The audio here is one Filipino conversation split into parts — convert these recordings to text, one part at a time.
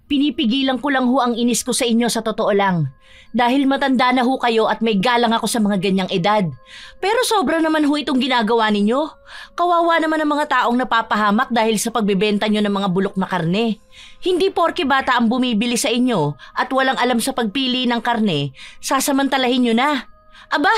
Pinipigilan ko lang ho ang inis ko sa inyo sa totoo lang. Dahil matanda na ho kayo at may galang ako sa mga ganyang edad. Pero sobra naman ho itong ginagawa ninyo. Kawawa naman ang mga taong napapahamak dahil sa pagbebenta nyo ng mga bulok na karne. Hindi porke bata ang bumibili sa inyo at walang alam sa pagpili ng karne, sasamantalahin nyo na. Aba,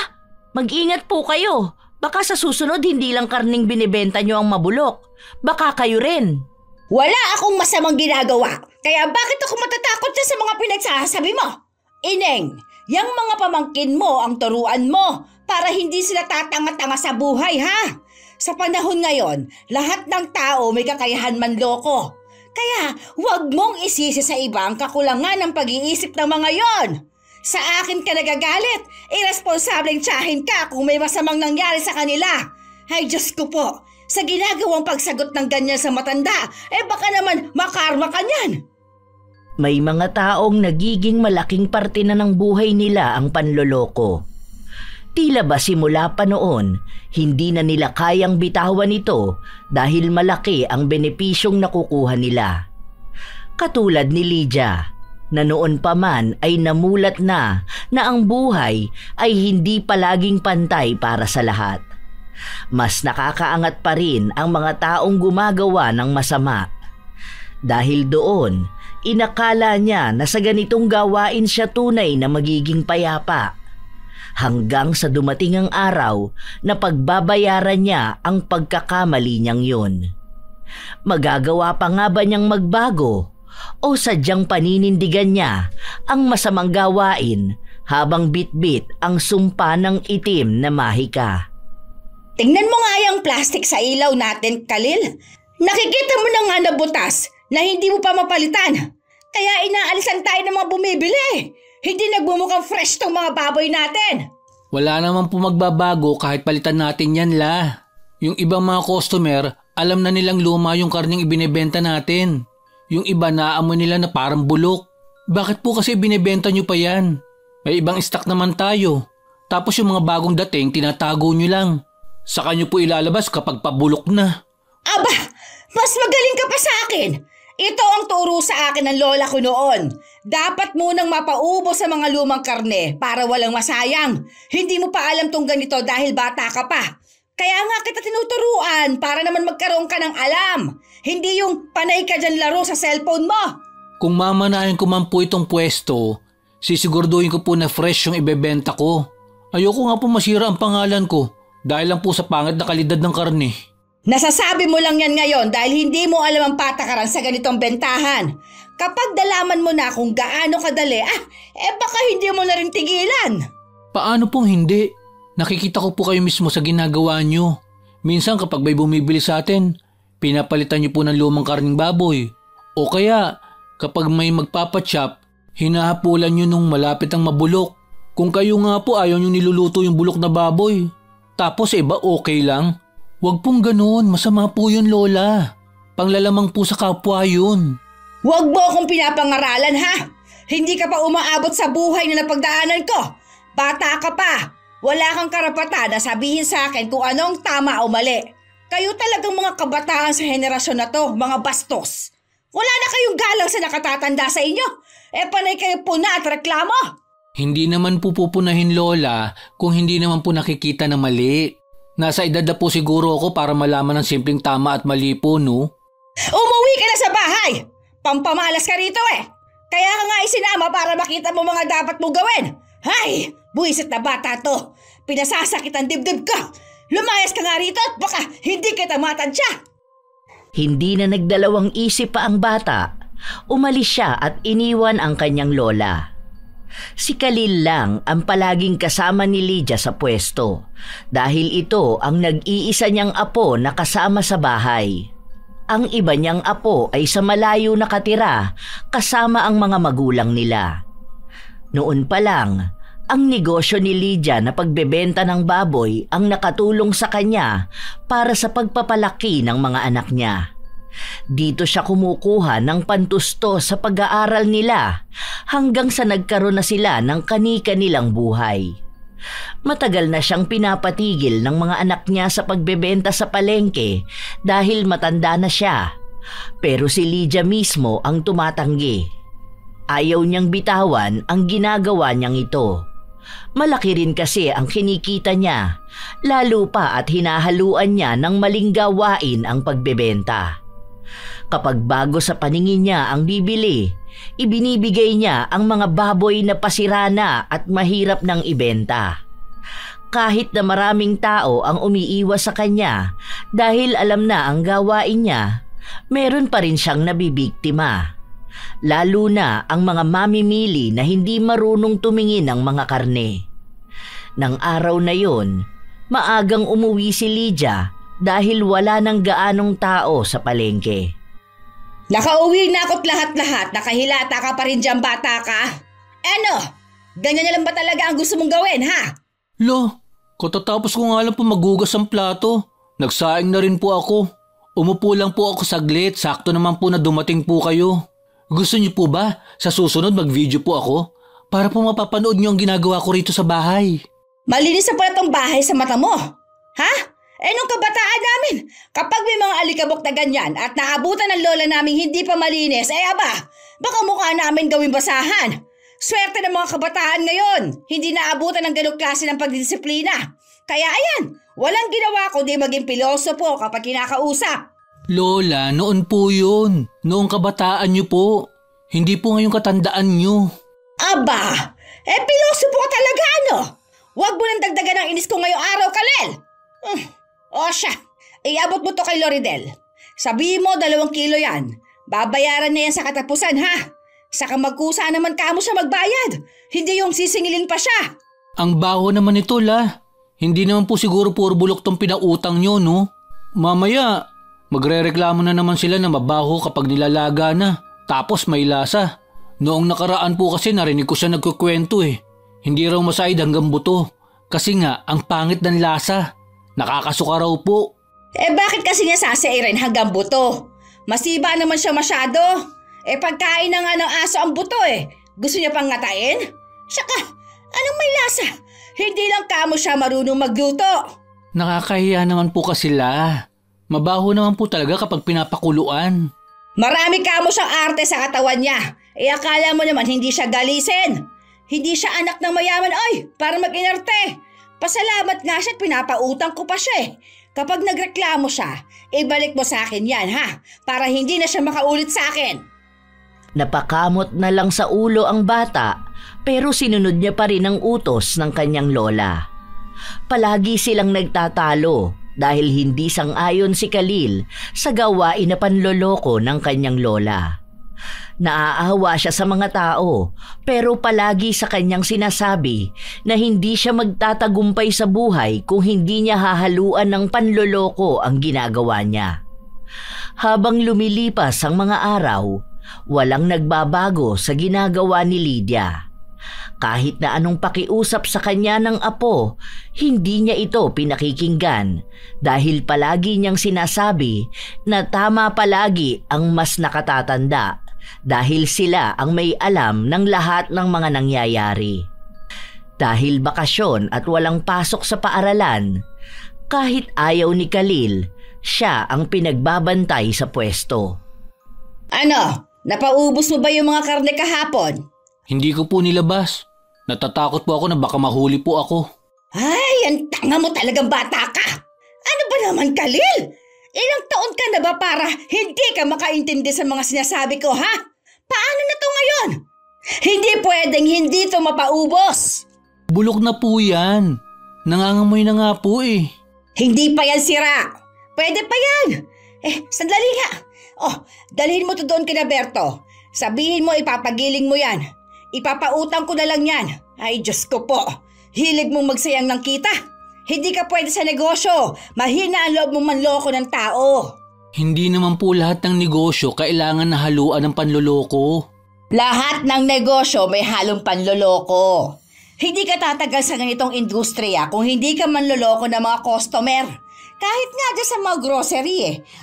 mag-ingat po kayo. Baka sa susunod hindi lang karning binibenta nyo ang mabulok. Baka kayo rin. Wala akong masamang ginagawa. Kaya bakit ako matatakot sa mga pinagsasabi mo? Ineng, yang mga pamangkin mo ang turuan mo para hindi sila tatanga-tanga sa buhay, ha? Sa panahon ngayon, lahat ng tao may kakayahan manloko. Kaya huwag mong isisi sa iba ang kakulangan ng pag-iisip ng mga yon. Sa akin ka nagagalit, irresponsableng tiyahin ka kung may masamang nangyari sa kanila. Ay Diyos ko po, sa ginagawang pagsagot ng ganyan sa matanda, baka naman makarma ka niyan. May mga taong nagiging malaking parte na ng buhay nila ang panloloko. Tila ba simula pa noon, hindi na nila kayang bitawan ito dahil malaki ang benepisyong nakukuha nila. Katulad ni Lydia, na noon pa man ay namulat na ang buhay ay hindi palaging pantay para sa lahat. Mas nakakaangat pa rin ang mga taong gumagawa ng masama. Dahil doon, inakala niya na sa ganitong gawain siya tunay na magiging payapa. Hanggang sa dumating ang araw na pagbabayaran niya ang pagkakamali niyang yun. Magagawa pa nga ba niyang magbago o sadyang paninindigan niya ang masamang gawain habang bitbit ang sumpa ng itim na mahika? Tingnan mo nga yung plastic sa ilaw natin, Khalil. Nakikita mo na nga na butas na hindi mo pa mapalitan. Kaya inaalisan tayo ng mga bumibili. Hindi nagbumukhang fresh tong mga baboy natin. Wala naman po magbabago kahit palitan natin yan, La. Yung ibang mga customer, alam na nilang luma yung karning ibinebenta natin. Yung iba naamoy nila na parang bulok. Bakit po kasi binebenta nyo pa yan? May ibang stock naman tayo. Tapos yung mga bagong dating, tinatago nyo lang. Saka nyo po ilalabas kapag pabulok na. Aba, mas magaling ka pa sa akin. Ito ang turo sa akin ng lola ko noon. Dapat munang mapaubos sa mga lumang karne para walang masayang. Hindi mo pa alam tong ganito dahil bata ka pa. Kaya nga kita tinuturuan para naman magkaroon ka ng alam. Hindi yung panay ka dyan laro sa cellphone mo. Kung mamanahin ko man po itong pwesto, sisiguraduhin ko po na fresh yung ibebenta ko. Ayoko nga po masira ang pangalan ko dahil lang po sa pangit na kalidad ng karne. Nasasabi mo lang yan ngayon dahil hindi mo alam ang patakaran sa ganitong bentahan. Kapag dalaman mo na kung gaano kadali, baka hindi mo na rin tigilan. Paano pong hindi? Nakikita ko po kayo mismo sa ginagawa nyo. Minsan kapag may bumibili sa atin, pinapalitan nyo po ng lumang karning baboy. O kaya kapag may magpapachop, hinahapulan nyo nung malapit ang mabulok. Kung kayo nga po ayaw nyo niluluto yung bulok na baboy. Tapos iba okay lang. Huwag pong ganoon, masama po yun, Lola. Panglalamang po sa kapwa yun. Huwag mo akong pinapangaralan, ha? Hindi ka pa umaabot sa buhay na napagdaanan ko. Bata ka pa. Wala kang karapatan na sabihin sa akin kung anong tama o mali. Kayo talagang mga kabataan sa henerasyon na to, mga bastos. Wala na kayong galang sa nakatatanda sa inyo. Panay kayo puna at reklamo. Hindi naman po pupunahin, Lola, kung hindi naman po nakikita na mali. Nasa edad na po siguro ako para malaman ng simpleng tama at mali po, no? Umuwi ka na sa bahay! Pampamalas ka rito Kaya ka nga isinama para makita mo mga dapat mo gawin. Hay! Buwisit na bata to. Pinasasakit ang dibdib ko. Lumayas ka nga rito at baka hindi kita matansya. Hindi na nagdalawang isip pa ang bata. Umalis siya at iniwan ang kanyang lola. Si Khalil lang ang palaging kasama ni Lydia sa pwesto dahil ito ang nag-iisa niyang apo na kasama sa bahay. Ang iba niyang apo ay sa malayo nakatira kasama ang mga magulang nila. Noon pa lang, ang negosyo ni Lydia na pagbebenta ng baboy ang nakatulong sa kanya para sa pagpapalaki ng mga anak niya. Dito siya kumukuha ng pantusto sa pag-aaral nila hanggang sa nagkaroon na sila ng kani-kanilang buhay. Matagal na siyang pinapatigil ng mga anak niya sa pagbebenta sa palengke dahil matanda na siya. Pero si Lydia mismo ang tumatanggi. ayaw niyang bitawan ang ginagawa niyang ito. Malaki rin kasi ang kinikita niya, lalo pa at hinahaluan niya ng maling gawain ang pagbebenta. Kapag bago sa paningin niya ang bibili, ibinibigay niya ang mga baboy na pasirana at mahirap ng ibenta. Kahit na maraming tao ang umiiwas sa kanya dahil alam na ang gawain niya, meron pa rin siyang nabibiktima. Lalo na ang mga mamimili na hindi marunong tumingin ng mga karne. Nang araw na yon, maagang umuwi si Lydia dahil wala nang gaanong tao sa palengke. Nakauwi na ako't lahat-lahat, nakahilata ka pa rin dyan, bata ka. Ano? Ganyan na lang ba talaga ang gusto mong gawin, ha? Lo, katatapos ko nga lang po magugas ang plato. Nagsaing na rin po ako. Umupo lang po ako saglit, sakto naman po na dumating po kayo. Gusto niyo po ba sa susunod mag-video po ako? Para po mapapanood niyo ang ginagawa ko rito sa bahay. Malinis na pala tong bahay sa mata mo. Ha? Nung kabataan namin, kapag may mga alikabok na ganyan at naabutan ng lola namin hindi pa malinis, aba, baka mukha namin gawing basahan. Swerte ng mga kabataan ngayon, hindi naabutan ng ganong klase ng pagdisiplina. Kaya ayan, walang ginawa kundi maging pilosopo kapag kinakausap. Lola, noon po yun. Noong kabataan niyo po. Hindi po ngayong katandaan niyo. Aba, pilosopo ka talaga ano? Huwag mo nang dagdagan ang inis ko ngayong araw, Kalel. O siya, iabot mo to kay Loridel. Sabihin mo 2 kilo yan. Babayaran na yan sa katapusan, ha? Saka magkusa naman kamo siya magbayad. Hindi yung sisingilin pa siya. Ang baho naman ito, La. Hindi naman po siguro puro bulok tong pinautang niyo, no? Mamaya, magrereklamo na naman sila na mabaho kapag nilalaga na. Tapos may lasa. Noong nakaraan po kasi narinig ko siya nagkukwento eh. Hindi raw masaid hanggang buto. Kasi nga, ang pangit ng lasa. Nakakasuka raw po. Bakit kasi niya sasairin hanggang buto? Masiba naman siya masyado. Pagkain na nga ng aso ang buto eh. Gusto niya pang ngatain? Saka, anong may lasa? Hindi lang kamo siya marunong magluto. Nakakahiya naman po kasi La. Mabaho naman po talaga kapag pinapakuluan. Marami kamo siyang arte sa katawan niya. Akala mo naman hindi siya galisin. Hindi siya anak ng mayaman, para mag-inarte. Pasalamat nga siya at pinapautang ko pa siya eh. Kapag nagreklamo siya, ibalik mo sa akin yan, ha? Para hindi na siya makaulit sa akin. Napakamot na lang sa ulo ang bata, pero sinunod niya pa rin ang utos ng kanyang lola. Palagi silang nagtatalo dahil hindi sang-ayon si Khalil sa gawain na panloloko ng kanyang lola. Naaawa siya sa mga tao, pero palagi sa kanyang sinasabi na hindi siya magtatagumpay sa buhay kung hindi niya hahaluan ng panloloko ang ginagawa niya. Habang lumilipas ang mga araw, walang nagbabago sa ginagawa ni Lydia. Kahit na anong pakiusap sa kanya ng apo, hindi niya ito pinakikinggan dahil palagi niyang sinasabi na tama palagi ang mas nakatatanda dahil sila ang may alam ng lahat ng mga nangyayari. Dahil bakasyon at walang pasok sa paaralan, kahit ayaw ni Khalil, siya ang pinagbabantay sa pwesto. Ano? Napaubos mo ba yung mga karne kahapon? Hindi ko po nilabas. Natatakot po ako na baka mahuli po ako. Ay, ang tanga mo talagang bata ka! Ano ba naman, Khalil? Ilang taon ka na ba para hindi ka makaintindi sa mga sinasabi ko, ha? Paano na to ngayon? Hindi pwedeng hindi to mapaubos. Bulok na po yan. Nangangamoy na nga po eh. Hindi pa yan sira. Pwede pa yan. Sandali nga. Dalhin mo to doon kina Berto. Sabihin mo ipapagiling mo yan. Ipapautang ko na lang yan. Ay, Diyos ko po. Hilig mong magsayang ng kita. Hindi ka pwede sa negosyo. Mahina ang loob mong manloko ng tao. Hindi naman po lahat ng negosyo kailangan na haluan ng panloloko. Lahat ng negosyo may halong panloloko. Hindi ka tatagal sa ganitong industriya kung hindi ka manloloko ng mga customer. Kahit nga dyan sa mga grocery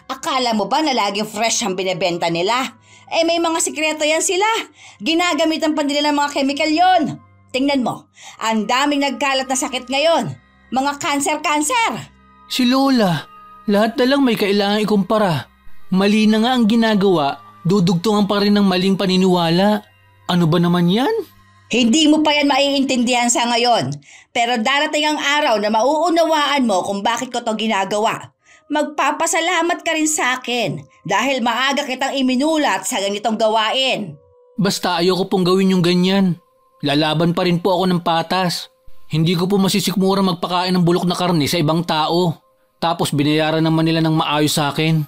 Akala mo ba na laging fresh ang binebenta nila? May mga sikreto yan sila. Ginagamitan pa nila ng mga chemical yon. Tingnan mo, ang daming nagkalat na sakit ngayon. Mga cancer. Si Lola, lahat na lang may kailangan ikumpara. Mali na nga ang ginagawa, dudugtungan pa rin ng maling paniniwala. Ano ba naman yan? Hindi mo pa yan maiintindihan sa ngayon. Pero darating ang araw na mauunawaan mo kung bakit ko to ginagawa. Magpapasalamat ka rin sa akin dahil maaga kitang iminulat sa ganitong gawain. Basta ayoko pong gawin yung ganyan. Lalaban pa rin po ako ng patas. Hindi ko po masisikmura magpakain ng bulok na karne sa ibang tao. Tapos binayaran naman nila ng maayos sa akin.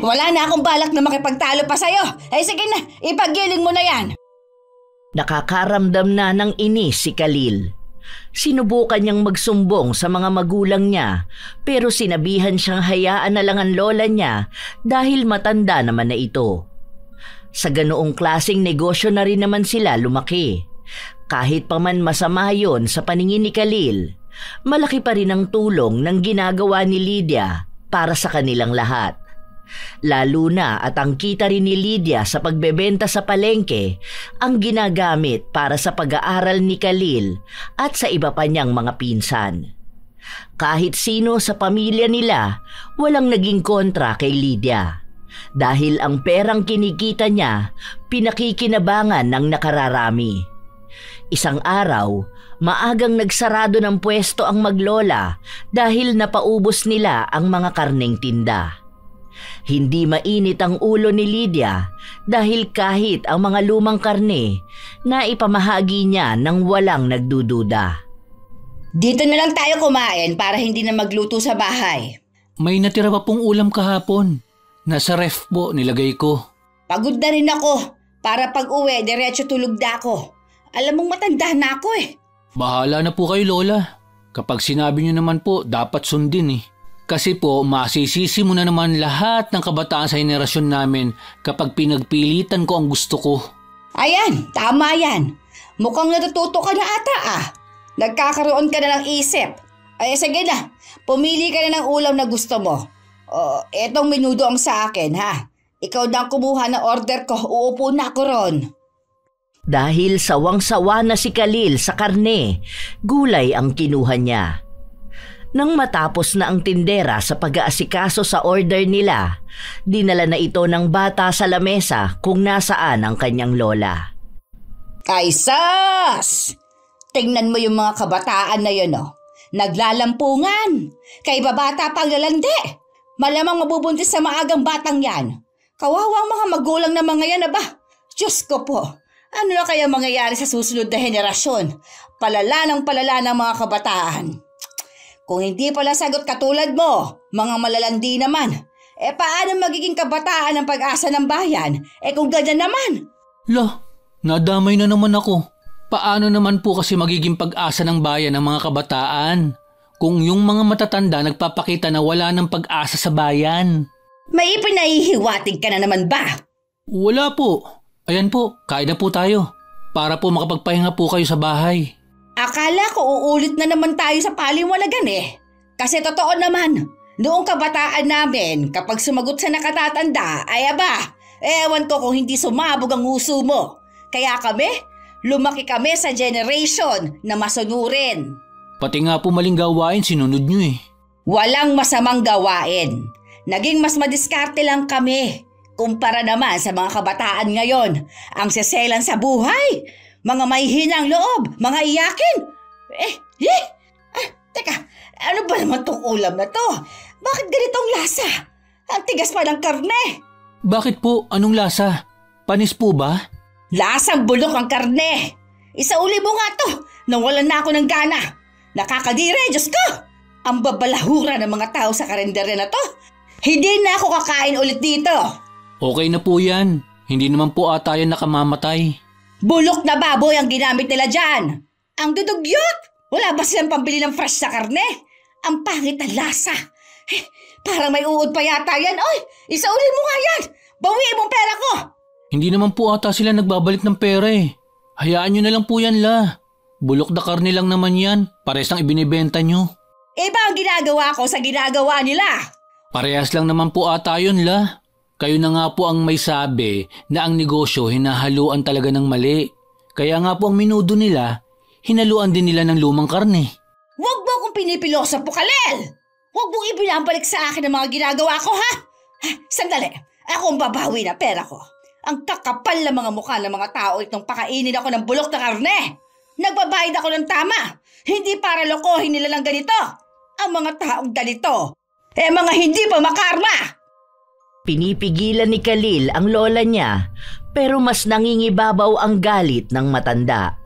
Wala na akong balak na makipagtalo pa sa'yo. Sige na, ipaggiling mo na yan. Nakakaramdam na ng inis si Khalil. Sinubukan niyang magsumbong sa mga magulang niya pero sinabihan siyang hayaan na lang ang lola niya dahil matanda naman na ito. Sa ganoong klaseng negosyo na rin naman sila lumaki. Kahit pa man masama yon sa paningin ni Khalil, malaki pa rin ang tulong ng ginagawa ni Lydia para sa kanilang lahat. Lalo na at ang kita rin ni Lydia sa pagbebenta sa palengke ang ginagamit para sa pag-aaral ni Khalil at sa iba pa niyang mga pinsan. Kahit sino sa pamilya nila walang naging kontra kay Lydia dahil ang perang kinikita niya pinakikinabangan ng nakararami. Isang araw, maagang nagsarado ng pwesto ang maglola dahil napaubos nila ang mga karneng tinda. Hindi mainit ang ulo ni Lydia dahil kahit ang mga lumang karne, naipamahagi niya ng walang nagdududa. Dito na lang tayo kumain para hindi na magluto sa bahay. May natira pa pong ulam kahapon. Nasa ref po nilagay ko. Pagod na rin ako. Para pag-uwi, diretso tulog na ako. Alam mong matanda na ako eh. Bahala na po kayo, Lola. Kapag sinabi niyo naman po, dapat sundin eh. Kasi po, masisisi mo na naman lahat ng kabataan sa henerasyon namin kapag pinagpilitan ko ang gusto ko. Ayan, tama yan. Mukhang natututo ka na ata ah. Nagkakaroon ka na ng isip. Sige na, pumili ka na ng ulam na gusto mo. Etong menudo ang sa akin ha. Ikaw na ang kumuha ng order ko, uupo na ako ron. Dahil sawang-sawa na si Khalil sa karne, gulay ang kinuha niya. Nang matapos na ang tindera sa pag-aasikaso sa order nila, dinala na ito ng bata sa lamesa kung nasaan ang kanyang lola. Ay sus! Tingnan mo yung mga kabataan na yun oh. Naglalampungan. Kay babata pang lalandi. Malamang mabubuntis sa maagang batang yan. Kawawang mga magulang na mga yan aba. Diyos ko po. Ano na kaya mangyayari sa susunod na henerasyon? Palala ng mga kabataan. Kung hindi pala sagot katulad mo, mga malalandi naman, paano magiging kabataan ang pag-asa ng bayan? Kung ganyan naman. Nadamay na naman ako. Paano naman po kasi magiging pag-asa ng bayan ng mga kabataan? Kung yung mga matatanda nagpapakita na wala ng pag-asa sa bayan. May pinahihiwatig ka na naman ba? Wala po. Ayan po, kain na po tayo. Para po makapagpahinga po kayo sa bahay. Akala ko uulit na naman tayo sa paliwanagan eh. Kasi totoo naman, noong kabataan namin kapag sumagot sa nakatatanda, ay aba, ewan ko kung hindi sumabog ang uso mo. Kaya lumaki kami sa generation na masunurin. Pati nga po maling gawain sinunod nyo eh. Walang masamang gawain. Naging mas madiskarte lang kami. Kumpara naman sa mga kabataan ngayon, ang seselan sa buhay. Mga may hinang loob, mga iyakin. Teka, ano ba naman tong ulam na to? Bakit ganitong lasa? Ang tigas pa ng karne. Bakit po? Anong lasa? Panis po ba? Lasang bulok ang karne. Isauli mo nga to. Nawalan na ako ng gana. Nakakadire, Diyos ko. Ang babalahura ng mga tao sa karinderya na to. Hindi na ako kakain ulit dito. Okay na po yan. Hindi naman po ata yan nakamamatay. Bulok na baboy ang ginamit nila dyan. Ang dudugyot. Wala ba silang pambili ng fresh sa karne? Ang pangit na lasa. Parang may uod pa yata yan. Oy, isauli mo nga yan. Bawiin mong pera ko. Hindi naman po ata sila nagbabalik ng pera eh. Hayaan nyo na lang po yan la. Bulok na karne lang naman yan. Parehas lang ibinibenta nyo. Iba ang ginagawa ko sa ginagawa nila. Parehas lang naman po ata yun la. Kayo na nga po ang may sabi na ang negosyo hinahaluan talaga ng mali. Kaya nga po ang minudo nila, hinaluan din nila ng lumang karne. Huwag mo akong pinipilosa po, Khalil! Huwag mong ibinabalik sa akin ang mga ginagawa ko, ha? Sandali, ako ang babawi na pera ko. Ang kakapal na mga mukha ng mga tao itong pakainin ako ng bulok na karne. Nagbabayad ako ng tama. Hindi para lokohin nila lang ganito. Ang mga taong ganito, mga hindi pa makarma. Pinipigilan ni Khalil ang lola niya pero mas nangingibabaw ang galit ng matanda.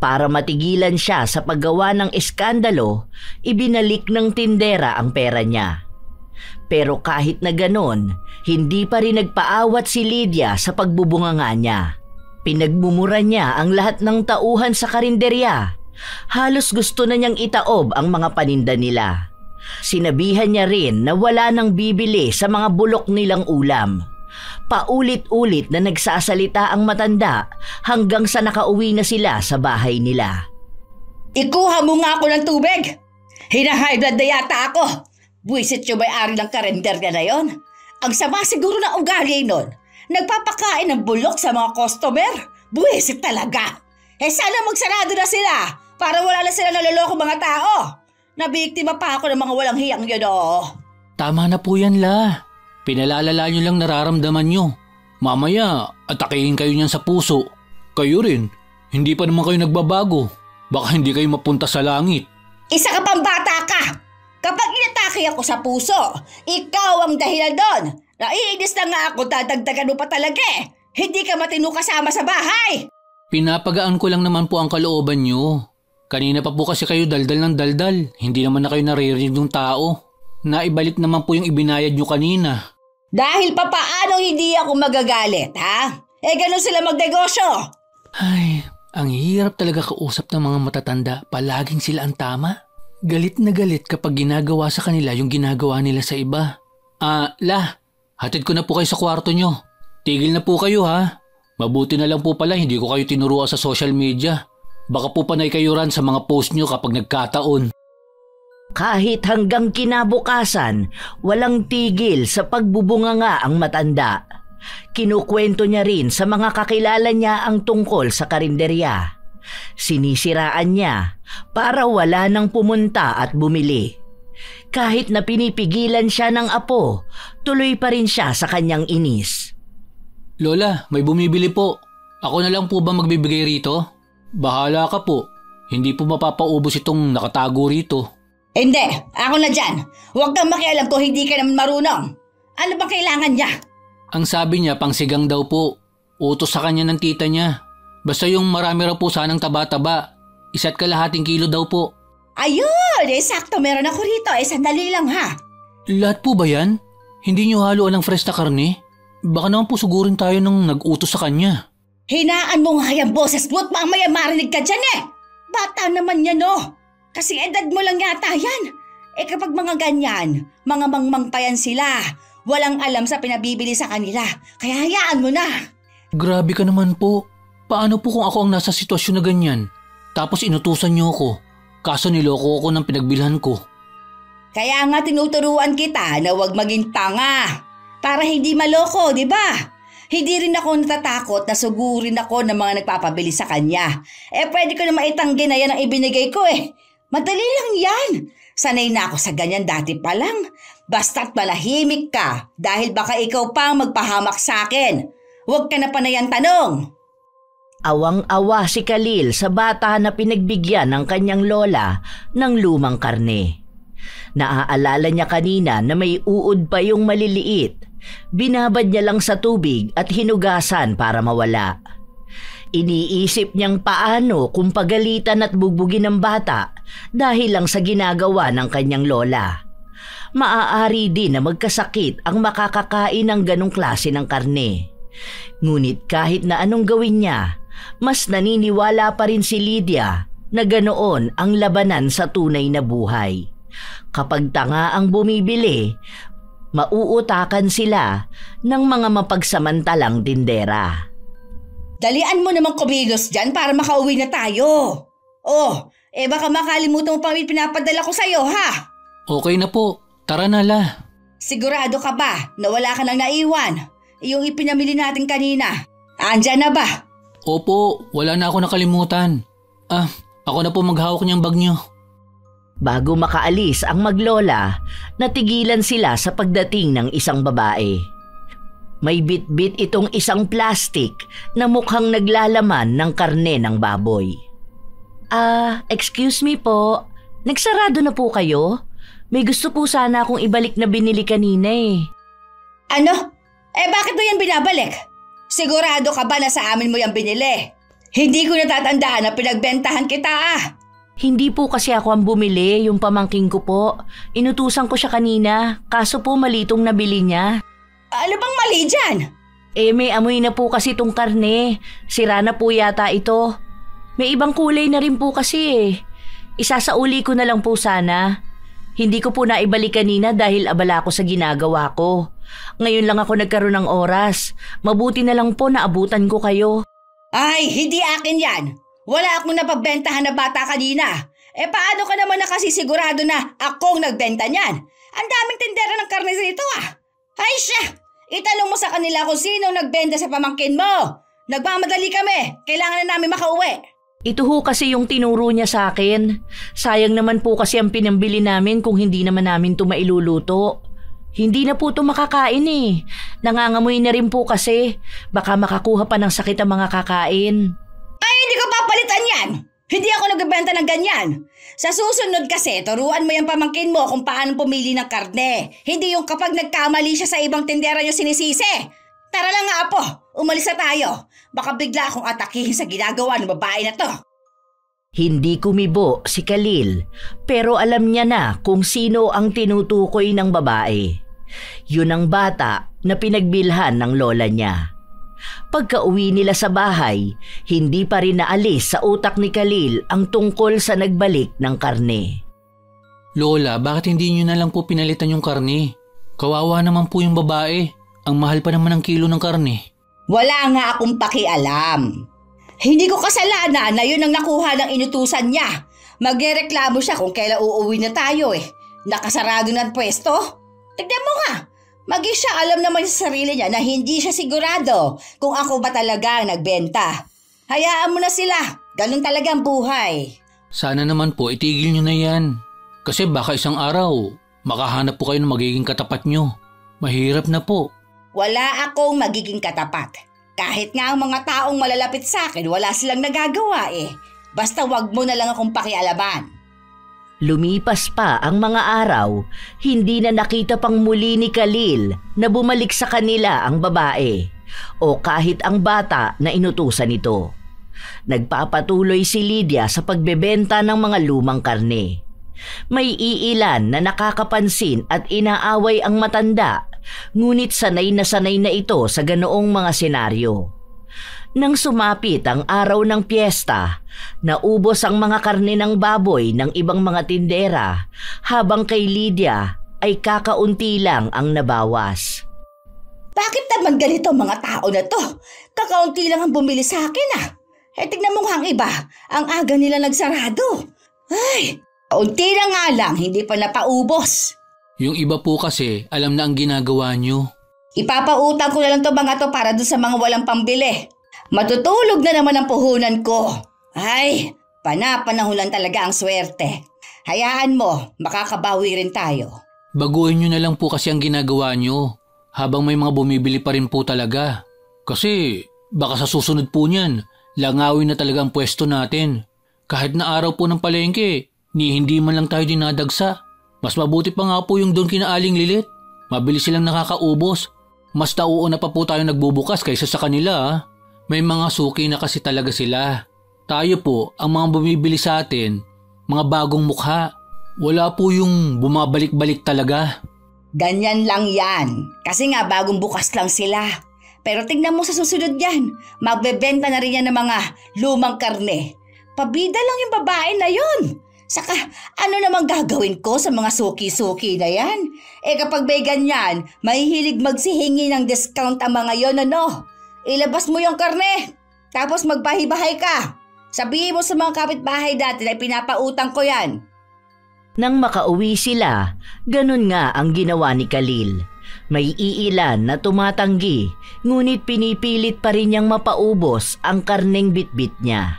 Para matigilan siya sa paggawa ng eskandalo, ibinalik ng tindera ang pera niya. Pero kahit na ganon, hindi pa rin nagpaawat si Lydia sa pagbubunganga niya. Pinagmumura niya ang lahat ng tauhan sa karinderya. Halos gusto na niyang itaob ang mga paninda nila. Sinabihan niya rin na wala nang bibili sa mga bulok nilang ulam. Paulit-ulit na nagsasalita ang matanda hanggang sa nakauwi na sila sa bahay nila. Ikuha mo nga ako ng tubig. Hina-high blood na yata ako. Buwisit yung may-ari ng karinderya na yon. Ang sama siguro ng ugali nun. Nagpapakain ng bulok sa mga customer. Buwisit talaga. Sana magsarado na sila para wala na sila naloloko mga tao. Nabiktima pa ako ng mga walang hiyang yun, oh. Tama na po yan, La. Pinalalala nyo lang nararamdaman nyo. Mamaya, atakihin kayo niyan sa puso. Kayo rin, hindi pa naman kayo nagbabago. Baka hindi kayo mapunta sa langit. Isa ka pang bata ka! Kapag inatake ako sa puso, ikaw ang dahilan doon. Naiinis na nga ako, dadagdagan mo pa talaga eh. Hindi ka matino kasama sa bahay. Pinapagaan ko lang naman po ang kalooban nyo. Kanina pa po kasi kayo daldal ng daldal. Hindi naman na kayo naririnig ng tao. Naibalik naman po yung ibinayad nyo kanina. Dahil papaano hindi ako magagalit, ha? Ganun sila magnegosyo. Ay, ang hirap talaga kausap ng mga matatanda. Palaging sila ang tama. Galit na galit kapag ginagawa sa kanila yung ginagawa nila sa iba. La, hatid ko na po kayo sa kwarto nyo. Tigil na po kayo, ha? Mabuti na lang po pala hindi ko kayo tinuruan sa social media. Baka po panay kayo ran sa mga post nyo kapag nagkataon. Kahit hanggang kinabukasan, walang tigil sa pagbubunganga ang matanda. Kinukwento niya rin sa mga kakilala niya ang tungkol sa karinderya. Sinisiraan niya para wala nang pumunta at bumili. Kahit na pinipigilan siya ng apo, tuloy pa rin siya sa kanyang inis. Lola, may bumibili po. Ako na lang po ba magbibigay rito? Bahala ka po. Hindi po mapapaubos itong nakatago rito. Hindi, ako na dyan. Huwag kang makialam kung hindi ka naman marunong. Ano ba kailangan niya? Ang sabi niya, pangsigang daw po. Utos sa kanya ng tita niya. Basta yung marami raw po sanang taba-taba. 1.5 kilo daw po. Ayun, sakto meron ako rito. Sandali lang ha. Lahat po ba yan? Hindi niyo haluan ng fresh na karne? Baka naman po sugurin tayo nung nag-utos sa kanya. Hinaan mo nga yung boses mo at mamaya marinig ka dyan eh. Bata naman yan oh. Kasi edad mo lang yata yan. Kapag mga ganyan, mga mangmang pa yan sila. Walang alam sa pinabibili sa kanila. Kaya hayaan mo na. Grabe ka naman po. Paano po kung ako ang nasa sitwasyon na ganyan? Tapos inutusan niyo ako. Kaso niloko ako ng pinagbilhan ko. Kaya nga tinuturuan kita na huwag maging tanga. Para hindi maloko, di ba? Hindi rin ako natatakot na sugurin ako ng mga nagpapabili sa kanya. Pwede ko na maitanggi na yan ang ibinigay ko eh. Madali lang yan. Sanay na ako sa ganyan dati pa lang. Basta't malahimik ka dahil baka ikaw pa ang magpahamak sa akin. Huwag ka na panayan tanong. Awang-awa si Khalil sa bata na pinagbigyan ng kanyang lola ng lumang karne. Naaalala niya kanina na may uod pa yung maliliit. Binabad niya lang sa tubig at hinugasan para mawala. Iniisip niyang paano kung pagalitan at bugbugin ng bata dahil lang sa ginagawa ng kanyang lola. Maaari din na magkasakit ang makakakain ng ganong klase ng karne. Ngunit kahit na anong gawin niya, mas naniniwala pa rin si Lydia na ganoon ang labanan sa tunay na buhay. Kapag tanga ang bumibili, mauutakan sila ng mga mapagsamantalang tindera. Dalian mo namang kumilos dyan para makauwi na tayo. Baka makalimutan mo pa yung pinapadala ko sa'yo, ha? Okay na po. Tara na, La. Sigurado ka ba na wala ka nang naiwan? Yung ipinamili natin kanina. Andyan na ba? Opo, wala na ako nakalimutan. Ako na po maghawak niyang bag niyo. Bago makaalis ang maglola, natigilan sila sa pagdating ng isang babae. May bit-bit itong isang plastik na mukhang naglalaman ng karne ng baboy. Excuse me po. Nagsarado na po kayo? May gusto po sana akong ibalik na binili kanina eh. Ano? Bakit mo yan binabalik? Sigurado ka ba na sa amin mo yan binili? Hindi ko natatandaan na pinagbentahan kita Hindi po kasi ako ang bumili, yung pamangking ko po. Inutusan ko siya kanina, kaso po mali itong nabili niya. Ano bang mali dyan? May amoy na po kasi itong karne. Sira na po yata ito. May ibang kulay na rin po kasi eh. Isasauli ko na lang po sana. Hindi ko po naibalik kanina dahil abala ako sa ginagawa ko. Ngayon lang ako nagkaroon ng oras. Mabuti na lang po na abutan ko kayo. Ay, hindi akin yan. Wala akong napagbentahan na bata kanina. Paano ka naman nakasisigurado na akong nagbenta niyan? Ang daming tindera ng karne dito Ay siya! Itanong mo sa kanila kung sino nagbenta sa pamangkin mo. Nagmamadali kami. Kailangan na namin makauwi. Ito ho kasi yung tinuro niya sa akin. Sayang naman po kasi ang pinambili namin kung hindi naman namin ito mailuluto. Hindi na po ito makakain eh. Nangangamoy na rin po kasi. Baka makakuha pa ng sakit ang mga kakain. Ay, hindi ko papalitan yan. Hindi ako nagbebenta ng ganyan. Sa susunod kasi, turuan mo yung pamangkin mo kung paano pumili ng karne. Hindi yung kapag nagkamali siya sa ibang tindera niyo sinisisi. Tara lang nga apo, umalis na tayo. Baka bigla akong atakihin sa ginagawa ng babae na to. Hindi kumibo si Khalil, pero alam niya na kung sino ang tinutukoy ng babae. Yun ang bata na pinagbilhan ng lola niya. Pagka-uwi nila sa bahay, hindi pa rin naalis sa utak ni Khalil ang tungkol sa nagbalik ng karne. Lola, bakit hindi niyo na lang po pinalitan yung karne? Kawawa naman po yung babae. Ang mahal pa naman ng kilo ng karne. Wala nga akong pakialam. Hindi ko kasalanan na yun ang nakuha ng inutusan niya. Magrereklamo siya kung kailan uuwi na tayo Nakasarado na ang pwesto. Tignan mo nga. Maging siya alam naman sa sarili niya na hindi siya sigurado kung ako ba talaga ang nagbenta. Hayaan mo na sila. Ganun talaga ang buhay. Sana naman po itigil nyo na yan. Kasi baka isang araw, makahanap po kayo ng magiging katapat nyo. Mahirap na po. Wala akong magiging katapat. Kahit nga ang mga taong malalapit sa akin, wala silang nagagawa Basta wag mo na lang akong pakialaman. Lumipas pa ang mga araw, hindi na nakita pang muli ni Khalil na bumalik sa kanila ang babae o kahit ang bata na inutusan nito. Nagpapatuloy si Lydia sa pagbebenta ng mga lumang karne. May iilan na nakakapansin at inaaway ang matanda, ngunit sanay na ito sa ganoong mga senaryo. Nang sumapit ang araw ng piyesta, naubos ang mga karne ng baboy ng ibang mga tindera habang kay Lydia ay kakaunti lang ang nabawas. Bakit naman ganito mga tao na to? Kakaunti lang ang bumili sa akin tignan mo nga ang iba, ang aga nila nagsarado. Ay, kaunti na nga lang, hindi pa napaubos. Yung iba po kasi alam na ang ginagawa nyo. Ipapautang ko na lang to mga to para dun sa mga walang pambili. Matutulog na naman ang puhunan ko. Ay, panapanahon lang talaga ang swerte. Hayaan mo, makakabawi rin tayo. Baguhin nyo na lang po kasi ang ginagawa nyo habang may mga bumibili pa rin po talaga. Kasi baka sa susunod po niyan, langawin na talaga ang pwesto natin. Kahit na araw po ng palengke, hindi man lang tayo dinadagsa. Mas mabuti pa nga po yung doon kina Aling Lilit. Mabilis silang nakakaubos. Mas nauuna pa po tayo nagbubukas kaysa sa kanila. May mga suki na kasi talaga sila. Tayo po, ang mga bumibili sa atin, mga bagong mukha. Wala po yung bumabalik-balik talaga. Ganyan lang yan. Kasi nga bagong bukas lang sila. Pero tingnan mo sa susunod yan. Magbebenta na rin yan ng mga lumang karne. Pabida lang yung babae na yun. Saka ano namang gagawin ko sa mga suki-suki na yan? Kapag may ganyan, mahihilig magsihingi ng discount ang mga yon Ilabas mo yung karne, tapos magbahay-bahay ka. Sabihin mo sa mga kapitbahay dati na pinapautang ko yan. Nang makauwi sila, ganun nga ang ginawa ni Khalil. May iilan na tumatanggi, ngunit pinipilit pa rin niyang mapaubos ang karneng bitbit niya.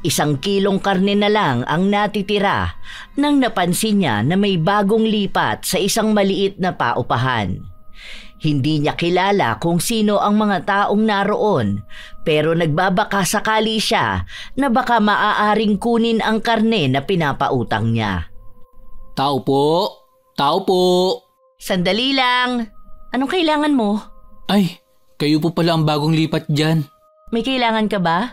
1 kilong karne na lang ang natitira nang napansin niya na may bagong lipat sa isang maliit na paupahan. Hindi niya kilala kung sino ang mga taong naroon, pero nagbabaka sakali siya na baka maaaring kunin ang karne na pinapautang niya. Tao po! Tao po! Sandali lang. Anong kailangan mo? Ay, kayo po pala ang bagong lipat dyan. May kailangan ka ba?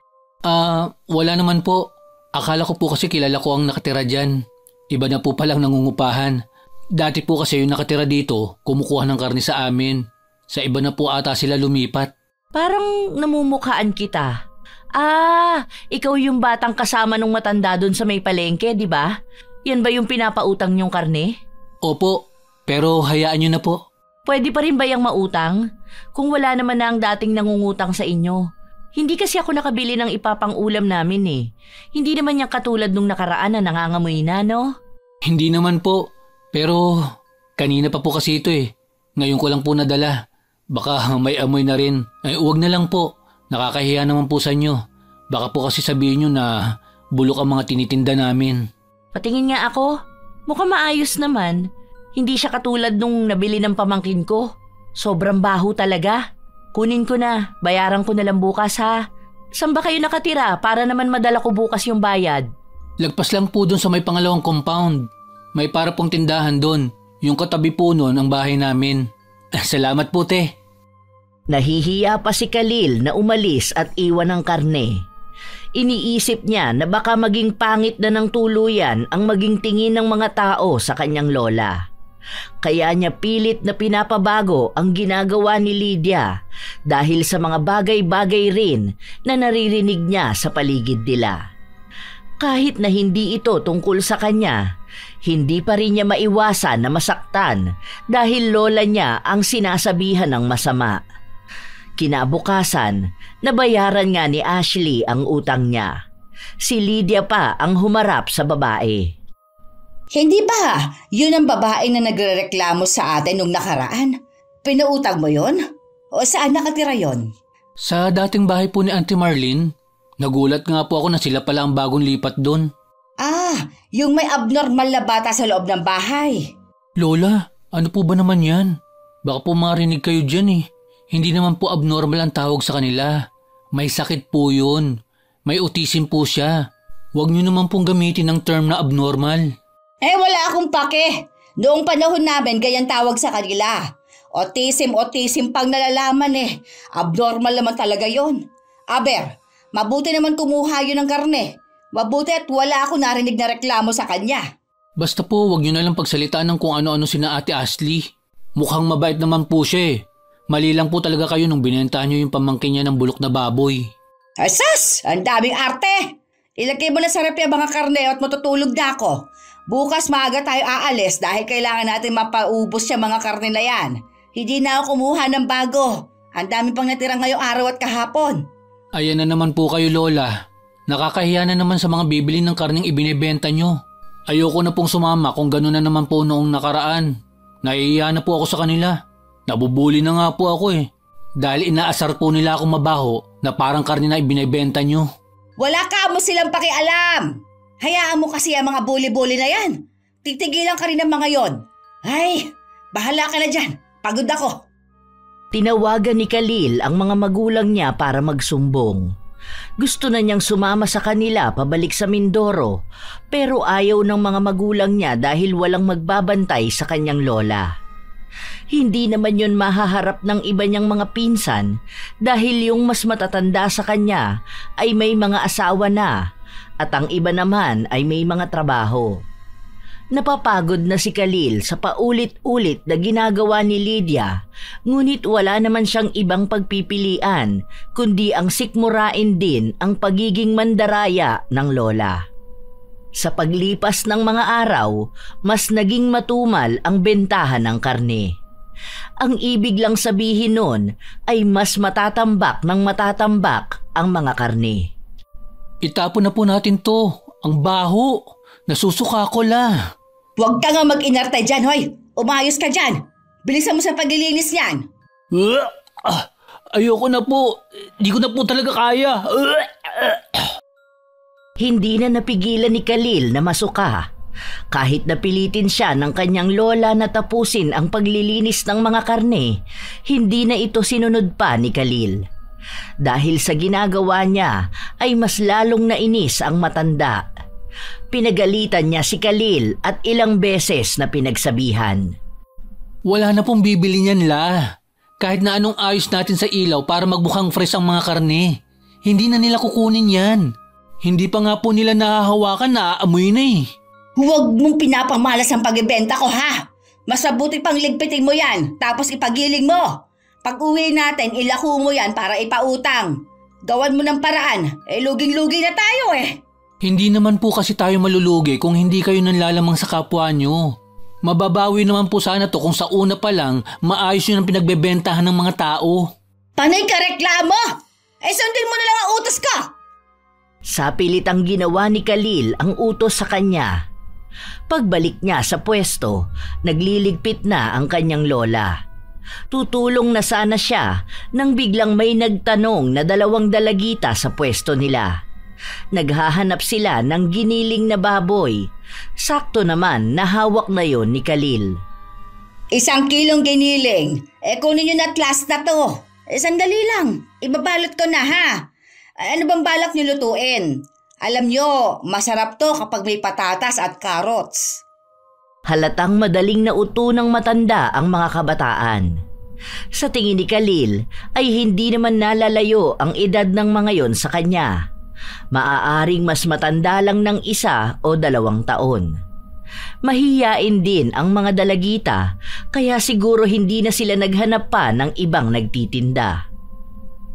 Wala naman po. Akala ko po kasi kilala ko ang nakatira dyan. Iba na po palang nangungupahan. Dati po kasi yung nakatira dito, kumukuha ng karne sa amin. Sa iba na po ata sila lumipat. Parang namumukhaan kita. Ikaw yung batang kasama nung matanda doon sa may palengke, di ba? Yan ba yung pinapautang niyong karne? Opo, pero hayaan nyo na po. Pwede pa rin ba yung mautang? Kung wala naman na ang dating nangungutang sa inyo. Hindi kasi ako nakabili ng ipapang-ulam namin eh. Hindi naman yung katulad nung nakaraan na nangangamoy na, no? Hindi naman po. Pero kanina pa po kasi ito eh. Ngayon ko lang po nadala. Baka may amoy na rin. Ay, huwag na lang po. Nakakahiya naman po sa inyo. Baka po kasi sabihin nyo na bulok ang mga tinitinda namin. Patingin nga ako. Mukhang maayos naman. Hindi siya katulad nung nabili ng pamangkin ko. Sobrang baho talaga. Kunin ko na. Bayaran ko na lang bukas ha. Saan ba kayo nakatira para naman madala ko bukas yung bayad? Lagpas lang po dun sa may pangalawang compound. May para pong tindahan doon. Yung katabi po nun ang bahay namin. Salamat po, te. Nahihiya pa si Khalil na umalis at iwan ang karne. Iniisip niya na baka maging pangit na ng tuluyan ang maging tingin ng mga tao sa kanyang lola. Kaya niya pilit na pinapabago ang ginagawa ni Lydia dahil sa mga bagay-bagay rin na naririnig niya sa paligid nila. Kahit na hindi ito tungkol sa kanya, hindi pa rin niya maiwasan na masaktan dahil lola niya ang sinasabihan ng masama. Kinabukasan, nabayaran nga ni Ashley ang utang niya. Si Lydia pa ang humarap sa babae. Hindi ba yun ang babae na nagrereklamo sa atin nung nakaraan? Pinautang mo yon? O saan nakatira yon? Sa dating bahay po ni Auntie Marlene. Nagulat nga po ako na sila pala ang bagong lipat doon. Yung may abnormal na bata sa loob ng bahay. Lola, ano po ba naman yan? Baka po marinig kayo dyan eh. Hindi naman po abnormal ang tawag sa kanila. May sakit po yun. May autism po siya. Huwag niyo naman pong gamitin ang term na abnormal. Wala akong pake. Noong panahon namin, ganyan tawag sa kanila. Autism pang nalalaman eh. Abnormal naman talaga yon. Aber, mabuti naman kumuha yun ng karne. Mabuti at wala ako narinig na reklamo sa kanya. Basta po, wag niyo na lang pagsalitaan ng kung ano-ano sina Ate Ashley. Mukhang mabait naman po siya eh. Mali lang po talaga kayo nung binentahan niyo yung pamangkin niya ng bulok na baboy. Asas! Ang daming arte! Ilagay mo na sa rep yung mga karne at matutulog na ako. Bukas maaga tayo aalis dahil kailangan natin mapaubos yung mga karne na yan. Hindi na ako kumuha ng bago. Ang dami pang natira ngayong araw at kahapon. Ayan na naman po kayo, Lola. Nakakahiya na naman sa mga bibili ng karneng ibinebenta nyo. Ayoko na pong sumama kung gano'n na naman po noong nakaraan. Naiiya na po ako sa kanila. Nabubuli na nga po ako eh. Dahil inaasar po nila akong mabaho na parang karne na ibinebenta nyo. Wala ka mo silang pakialam. Hayaan mo kasi ang mga buli-buli na yan. Titigilan ka rin ng mga yon. Ay, bahala ka na dyan. Pagod ako. Tinawagan ni Khalil ang mga magulang niya para magsumbong. Gusto na niyang sumama sa kanila pabalik sa Mindoro pero ayaw ng mga magulang niya dahil walang magbabantay sa kanyang lola. Hindi naman yon mahaharap ng iba niyang mga pinsan dahil yung mas matatanda sa kanya ay may mga asawa na at ang iba naman ay may mga trabaho. Napapagod na si Khalil sa paulit-ulit na ginagawa ni Lydia, ngunit wala naman siyang ibang pagpipilian kundi ang sikmurain din ang pagiging mandaraya ng lola. Sa paglipas ng mga araw, mas naging matumal ang bentahan ng karne. Ang ibig lang sabihin nun ay mas matatambak ng matatambak ang mga karne. Itapon na po natin to. Ang baho. Nasusuka ko la. Huwag ka nga mag-inarte dyan, hoy. Umayos ka dyan. Bilisan mo sa paglilinis niyan. Ayoko na po. Di ko na po talaga kaya. Hindi na napigilan ni Khalil na masuka. Kahit napilitin siya ng kanyang lola na tapusin ang paglilinis ng mga karne, hindi na ito sinunod pa ni Khalil. Dahil sa ginagawa niya ay mas lalong nainis ang matanda. Pinagalitan niya si Khalil at ilang beses na pinagsabihan. Wala na pong bibili niyan, La. Kahit na anong ayos natin sa ilaw para magmukhang fresh ang mga karne. Hindi na nila kukunin yan. Hindi pa nga po nila nahahawakan na aamoy na eh. Huwag mong pinapamalas ang pagbebenta ko, ha? Mas mabuti pang ligpitin mo yan, tapos ipagiling mo. Pag uwi natin, ilako mo yan para ipautang. Gawan mo ng paraan, luging-lugi na tayo eh. Hindi naman po kasi tayo malulugi kung hindi kayo nanlalamang sa kapwa nyo. Mababawi naman po sana to kung sa una pa lang maayos yun ang pinagbebentahan ng mga tao. Panay ka reklamo! Sundin mo na lang ang utos ko! Sa pilitang ginawa ni Khalil ang utos sa kanya. Pagbalik niya sa pwesto, nagliligpit na ang kanyang lola. Tutulong na sana siya nang biglang may nagtanong na 2 dalagita sa pwesto nila. Naghahanap sila ng giniling na baboy. Sakto naman na hawak na yon ni Khalil. 1 kilong giniling. Kunin nyo na at last na to. Sandali lang. Ibabalot ko na, ha? Ano bang balak nyo lutuin? Alam nyo, masarap to kapag may patatas at carrots. Halatang madaling nauto ng matanda ang mga kabataan. Sa tingin ni Khalil ay hindi naman nalalayo ang edad ng mga yon sa kanya. Maaaring mas matanda lang ng 1 o 2 taon. Mahiyain din ang mga dalagita kaya siguro hindi na sila naghanap pa ng ibang nagtitinda.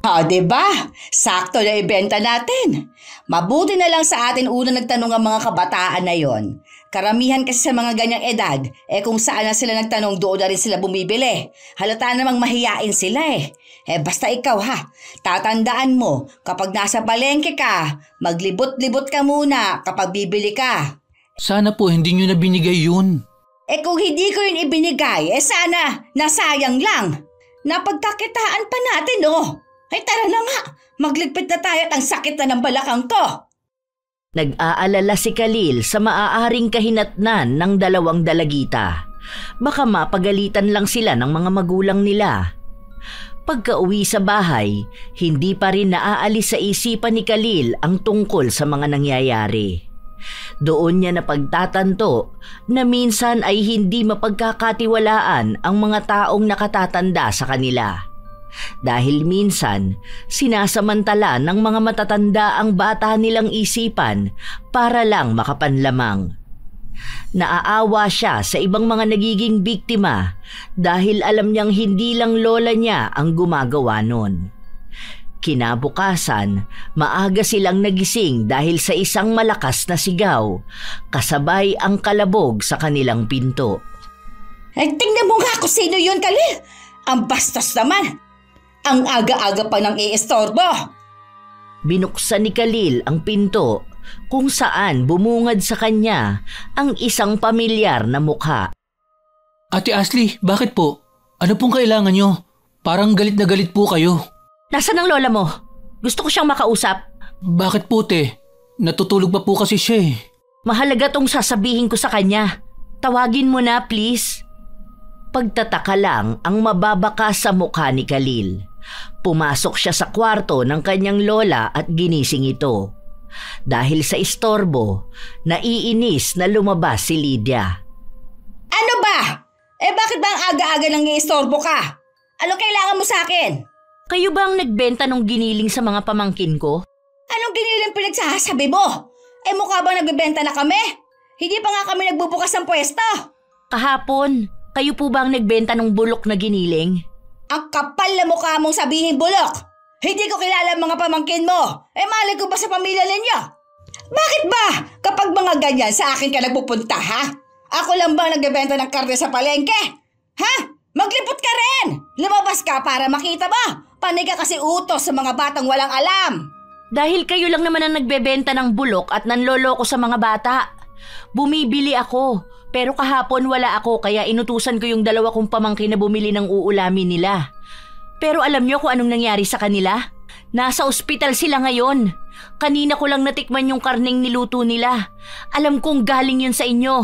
Diba? Sakto na ibenta natin. Mabuti na lang sa atin una nagtanong ang mga kabataan na yon. Karamihan kasi sa mga ganyang edad, kung saan na sila nagtanong doon na rin sila bumibili. Halata namang mahiyain sila eh. Basta ikaw ha, tatandaan mo kapag nasa palengke ka, maglibot-libot ka muna kapag bibili ka. Sana po hindi nyo na binigay yun. Kung hindi ko yun ibinigay, sana nasayang lang. Napagkakitaan pa natin oh. Tara na nga, magligpit na tayo at ang sakit na ng balakang ko. Nag-aalala si Khalil sa maaaring kahinatnan ng 2 dalagita. Baka mapagalitan lang sila ng mga magulang nila. Pagka-uwi sa bahay, hindi pa rin naaalis sa isipan ni Khalil ang tungkol sa mga nangyayari. Doon niya napagtatanto na minsan ay hindi mapagkakatiwalaan ang mga taong nakatatanda sa kanila. Dahil minsan, sinasamantala ng mga matatanda ang bata nilang isipan para lang makapanlamang. Naaawa siya sa ibang mga nagiging biktima dahil alam niyang hindi lang lola niya ang gumagawa nun. Kinabukasan, maaga silang nagising dahil sa isang malakas na sigaw, kasabay ang kalabog sa kanilang pinto. Tingnan mo nga kung sino yun, Khalil! Ang bastos naman! Ang aga-aga pa nang iistorbo! Binuksan ni Khalil ang pinto kung saan bumungad sa kanya ang isang pamilyar na mukha. Ate Ashley, bakit po? Ano pong kailangan nyo? Parang galit na galit po kayo. Nasaan ang lola mo? Gusto ko siyang makausap. Bakit po, te? Natutulog pa po kasi siya eh. Mahalaga tong sasabihin ko sa kanya. Tawagin mo na, please. Pagtataka lang ang mababaka sa mukha ni Khalil. Pumasok siya sa kwarto ng kanyang lola at ginising ito. Dahil sa istorbo, naiinis na lumabas si Lydia. Ano ba? Bakit ba ang aga-aga nang iistorbo ka? Ano kailangan mo sa akin? Kayo ba ang nagbenta ng giniling sa mga pamangkin ko? Anong giniling pinagsasabi mo? Mukha bang nagbebenta na kami? Hindi pa nga kami nagbubukas ng pwesto. Kahapon, kayo po ba ang nagbenta ng bulok na giniling? Ang kapal na mukha mong sabihin bulok. Hindi ko kilala ang mga pamangkin mo. Malay ko ba sa pamilya ninyo? Bakit ba kapag mga ganyan sa akin ka nagpupunta, ha? Ako lang bang nagbebenta ng karne sa palengke? Ha? Maglipot ka rin! Lumabas ka para makita mo. Panay ka kasi utos sa mga batang walang alam. Dahil kayo lang naman ang nagbebenta ng bulok at nanloloko sa mga bata. Bumibili ako, pero kahapon wala ako kaya inutusan ko yung 2 kong pamangkin na bumili ng uulamin nila. Pero alam niyo kung anong nangyari sa kanila? Nasa ospital sila ngayon. Kanina ko lang natikman yung karneng niluto nila. Alam kong galing yun sa inyo.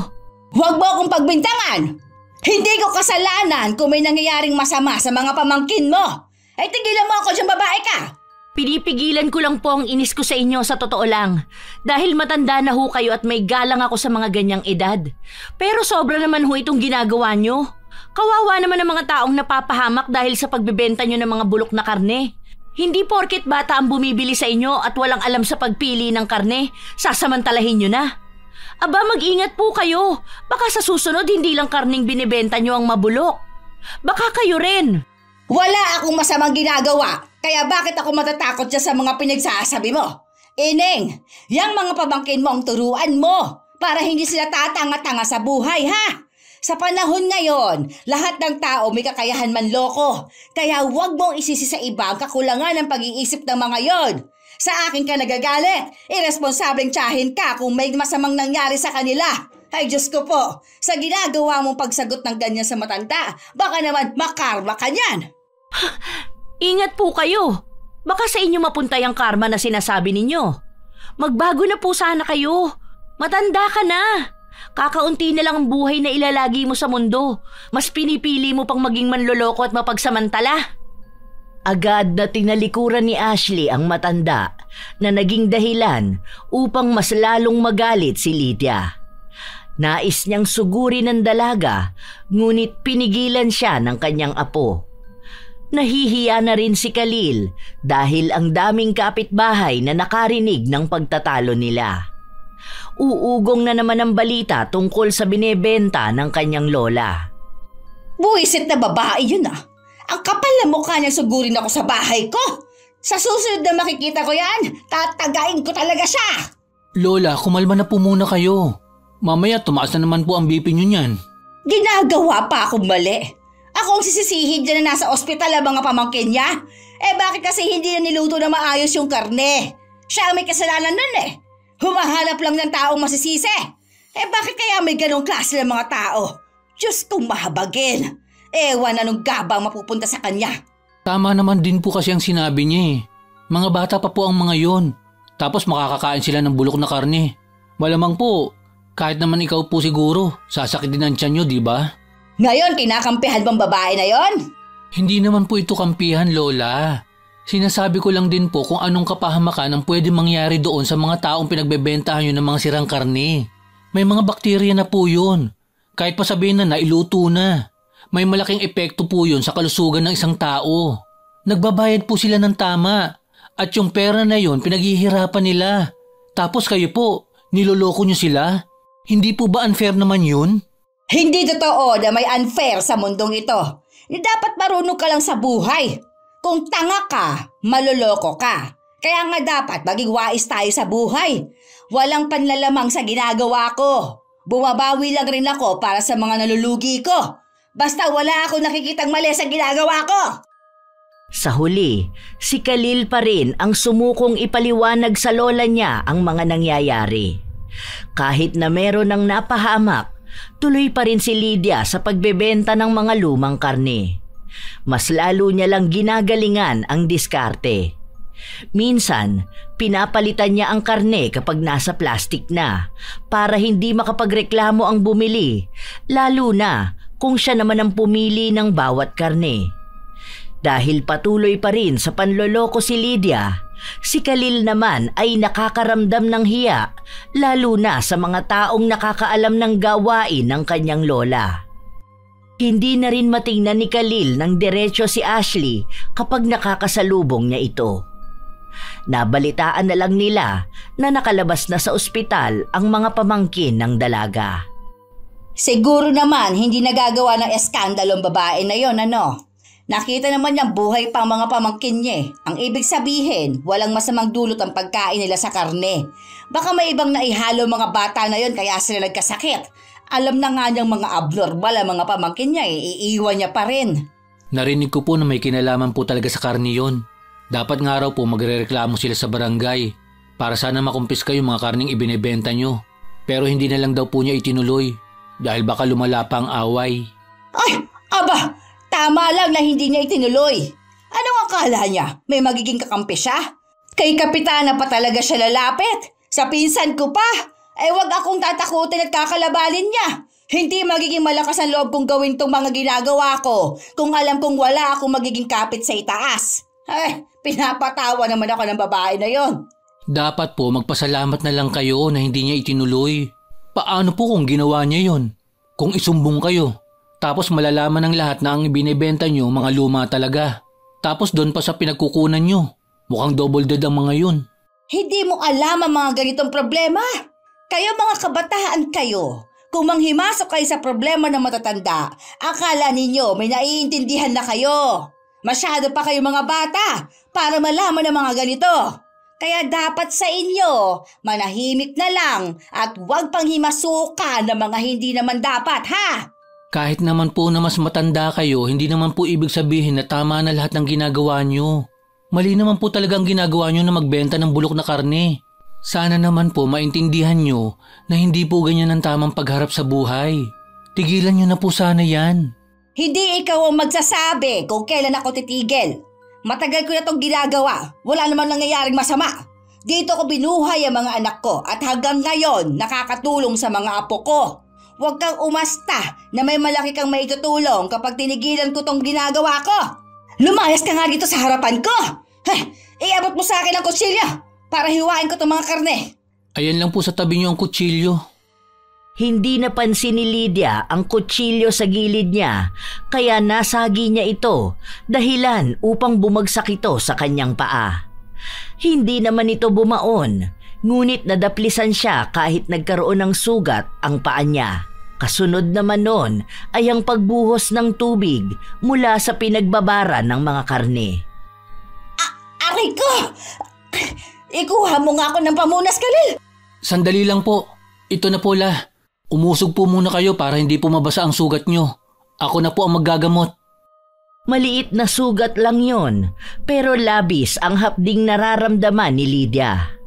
Huwag mo akong pagbintangan! Hindi ko kasalanan kung may nangyayaring masama sa mga pamangkin mo. Ay tigilan mo ako dyan, babae ka! Pinipigilan ko lang po ang inis ko sa inyo sa totoo lang. Dahil matanda na ho kayo at may galang ako sa mga ganyang edad. Pero sobra naman ho itong ginagawa nyo. Kawawa naman ang mga taong napapahamak dahil sa pagbebenta nyo ng mga bulok na karne. Hindi porket bata ang bumibili sa inyo at walang alam sa pagpili ng karne, sasamantalahin nyo na. Aba, mag-ingat po kayo. Baka sa susunod hindi lang karning binibenta nyo ang mabulok. Baka kayo rin. Wala akong masamang ginagawa, kaya bakit ako matatakot dyan sa mga pinagsasabi mo? Ineng, yang mga pamangkin mo ang turuan mo para hindi sila tatanga-tanga sa buhay, ha? Sa panahon ngayon, lahat ng tao may kakayahan manloko. Kaya huwag mong isisi sa iba ang kakulangan ng pag-iisip ng mga yon. Sa akin ka nagagalit. Irresponsableng tiyahin ka kung may masamang nangyari sa kanila. Ay Diyos ko po, sa ginagawa mong pagsagot ng ganyan sa matanda, baka naman makarma ka niyan. Ingat po kayo. Baka sa inyo mapuntay ang karma na sinasabi ninyo. Magbago na po sana kayo. Matanda ka na. Kakaunti na lang ang buhay na ilalagi mo sa mundo. Mas pinipili mo pang maging manloloko at mapagsamantala. Agad na tinalikuran ni Ashley ang matanda na naging dahilan upang mas lalong magalit si Lydia. Nais niyang sugurin ng dalaga, ngunit pinigilan siya ng kanyang apo. Nahihiya na rin si Khalil dahil ang daming kapitbahay na nakarinig ng pagtatalo nila. Uugong na naman ang balita tungkol sa binebenta ng kanyang lola. Buwisit na babae yun ah. Ang kapal na mukha niyang sugurin ako sa bahay ko. Sa susunod na makikita ko yan, tatagain ko talaga siya. Lola, kumalma na po muna kayo. Mamaya tumaas na naman po ang BP niyo niyan. Ginagawa pa akong mali. Ako ang sisisihin dyan na nasa ospital ang mga pamangkin niya. Bakit kasi hindi na niluto na maayos yung karne? Siya ang may kasalanan nun eh. Humahanap lang ng taong masisisi. Bakit kaya may ganong klase ng mga tao? Diyos kong mahabagin. Ewan anong gabang mapupunta sa kanya. Tama naman din po kasi ang sinabi niya eh. Mga bata pa po ang mga yon. Tapos makakakain sila ng bulok na karne. Malamang po, kahit naman ikaw po siguro, sasakit din ang tiyan nyo, di ba? Ngayon, kinakampihan bang babae na yon? Hindi naman po ito kampihan, Lola. Sinasabi ko lang din po kung anong kapahamakan ang pwede mangyari doon sa mga taong pinagbebentahan nyo ng mga sirang karne. May mga bakterya na po yun. Kahit pa sabihin na nailuto na. May malaking epekto po yun sa kalusugan ng isang tao. Nagbabayad po sila ng tama. At yung pera na yun pinaghihirapan nila. Tapos kayo po, niloloko nyo sila? Hindi po ba unfair naman yun? Hindi totoo na may unfair sa mundong ito. Dapat marunong ka lang sa buhay. Kung tanga ka, maloloko ka. Kaya nga dapat maging wais tayo sa buhay. Walang panlalamang sa ginagawa ko. Bumabawi lang rin ako para sa mga nalulugi ko. Basta wala akong nakikitang mali sa ginagawa ko. Sa huli, si Khalil pa rin ang sumukong ipaliwanag sa lola niya ang mga nangyayari. Kahit na meron ng napahamak, tuloy pa rin si Lydia sa pagbebenta ng mga lumang karne. Mas lalo niya lang ginagalingan ang diskarte. Minsan, pinapalitan niya ang karne kapag nasa plastik na para hindi makapagreklamo ang bumili, lalo na kung siya naman ang pumili ng bawat karne. Dahil patuloy pa rin sa panloloko si Lydia, si Khalil naman ay nakakaramdam ng hiya, lalo na sa mga taong nakakaalam ng gawain ng kanyang lola. Hindi na rin matingnan ni Khalil ng diretso si Ashley kapag nakakasalubong niya ito. Nabalitaan na lang nila na nakalabas na sa ospital ang mga pamangkin ng dalaga. Siguro naman hindi nagagawa ng eskandalong babae na yon, ano? Nakita naman niyang buhay pang mga pamangkin niya. Ang ibig sabihin, walang masamang dulot ang pagkain nila sa karne. Baka may ibang naihalo mga bata na yon kaya sila nagkasakit. Alam na nga niyang mga abnormal ang mga pamangkin niya, iiwan niya pa rin. Narinig ko po na may kinalaman po talaga sa karne yon. Dapat nga raw po magrereklamo sila sa barangay para sana makumpiska yung mga karneng ibinebenta nyo. Pero hindi na lang daw po niya itinuloy dahil baka lumala pa ang away. Ay, aba, tama lang na hindi niya itinuloy. Anong akala niya? May magiging kakampi siya? Kay Kapitana pa talaga siya lalapit. Sa pinsan ko pa. Wag akong tatakutin at kakalabanin niya. Hindi magiging malakas ang loob kong gawin tong mga ginagawa ko kung alam kong wala akong magiging kapit sa itaas. Pinapatawa naman ako ng babae na yon. Dapat po magpasalamat na lang kayo na hindi niya itinuloy. Paano po kung ginawa niya yon? Kung isumbong kayo, tapos malalaman ng lahat na ang ibinebenta niyo mga luma talaga. Tapos doon pa sa pinagkukunan niyo, mukhang double dead ang mga yun. Hindi mo alam ang mga ganitong problema. Kayo mga kabataan kayo, kung manghimasok kayo sa problema ng matatanda, akala ninyo may naiintindihan na kayo. Masyado pa kayo mga bata para malaman ng mga ganito. Kaya dapat sa inyo, manahimik na lang at huwag pang himasukan ng mga hindi naman dapat, ha? Kahit naman po na mas matanda kayo, hindi naman po ibig sabihin na tama na lahat ng ginagawa niyo. Mali naman po talaga ang ginagawa niyo na magbenta ng bulok na karne. Sana naman po maintindihan niyo na hindi po ganyan ang tamang pagharap sa buhay. Tigilan niyo na po sana yan. Hindi ikaw ang magsasabi kung kailan ako titigil. Matagal ko na itong ginagawa. Wala namang nangyayaring masama. Dito ko binuhay ang mga anak ko at hanggang ngayon nakakatulong sa mga apo ko. Huwag kang umasta na may malaki kang maitutulong kapag tinigilan ko itong ginagawa ko. Lumayas ka nga dito sa harapan ko. Iabot mo sa akin ang kutsilyo para hiwain ko itong mga karne. Ayan lang po sa tabi niyo ang kutsilyo. Hindi napansin ni Lydia ang kutsilyo sa gilid niya kaya nasagi niya ito dahilan upang bumagsak ito sa kanyang paa. Hindi naman ito bumaon, ngunit nadaplisan siya kahit nagkaroon ng sugat ang paa niya. Kasunod naman nun ay ang pagbuhos ng tubig mula sa pinagbabara ng mga karne. Aray ko! Ikuha mo nga ako ng pamunas, Khalil! Sandali lang po. Ito na po la. Umusog po muna kayo para hindi po mabasa ang sugat nyo. Ako na po ang maggagamot. Maliit na sugat lang yon, pero labis ang hapding nararamdaman ni Lydia.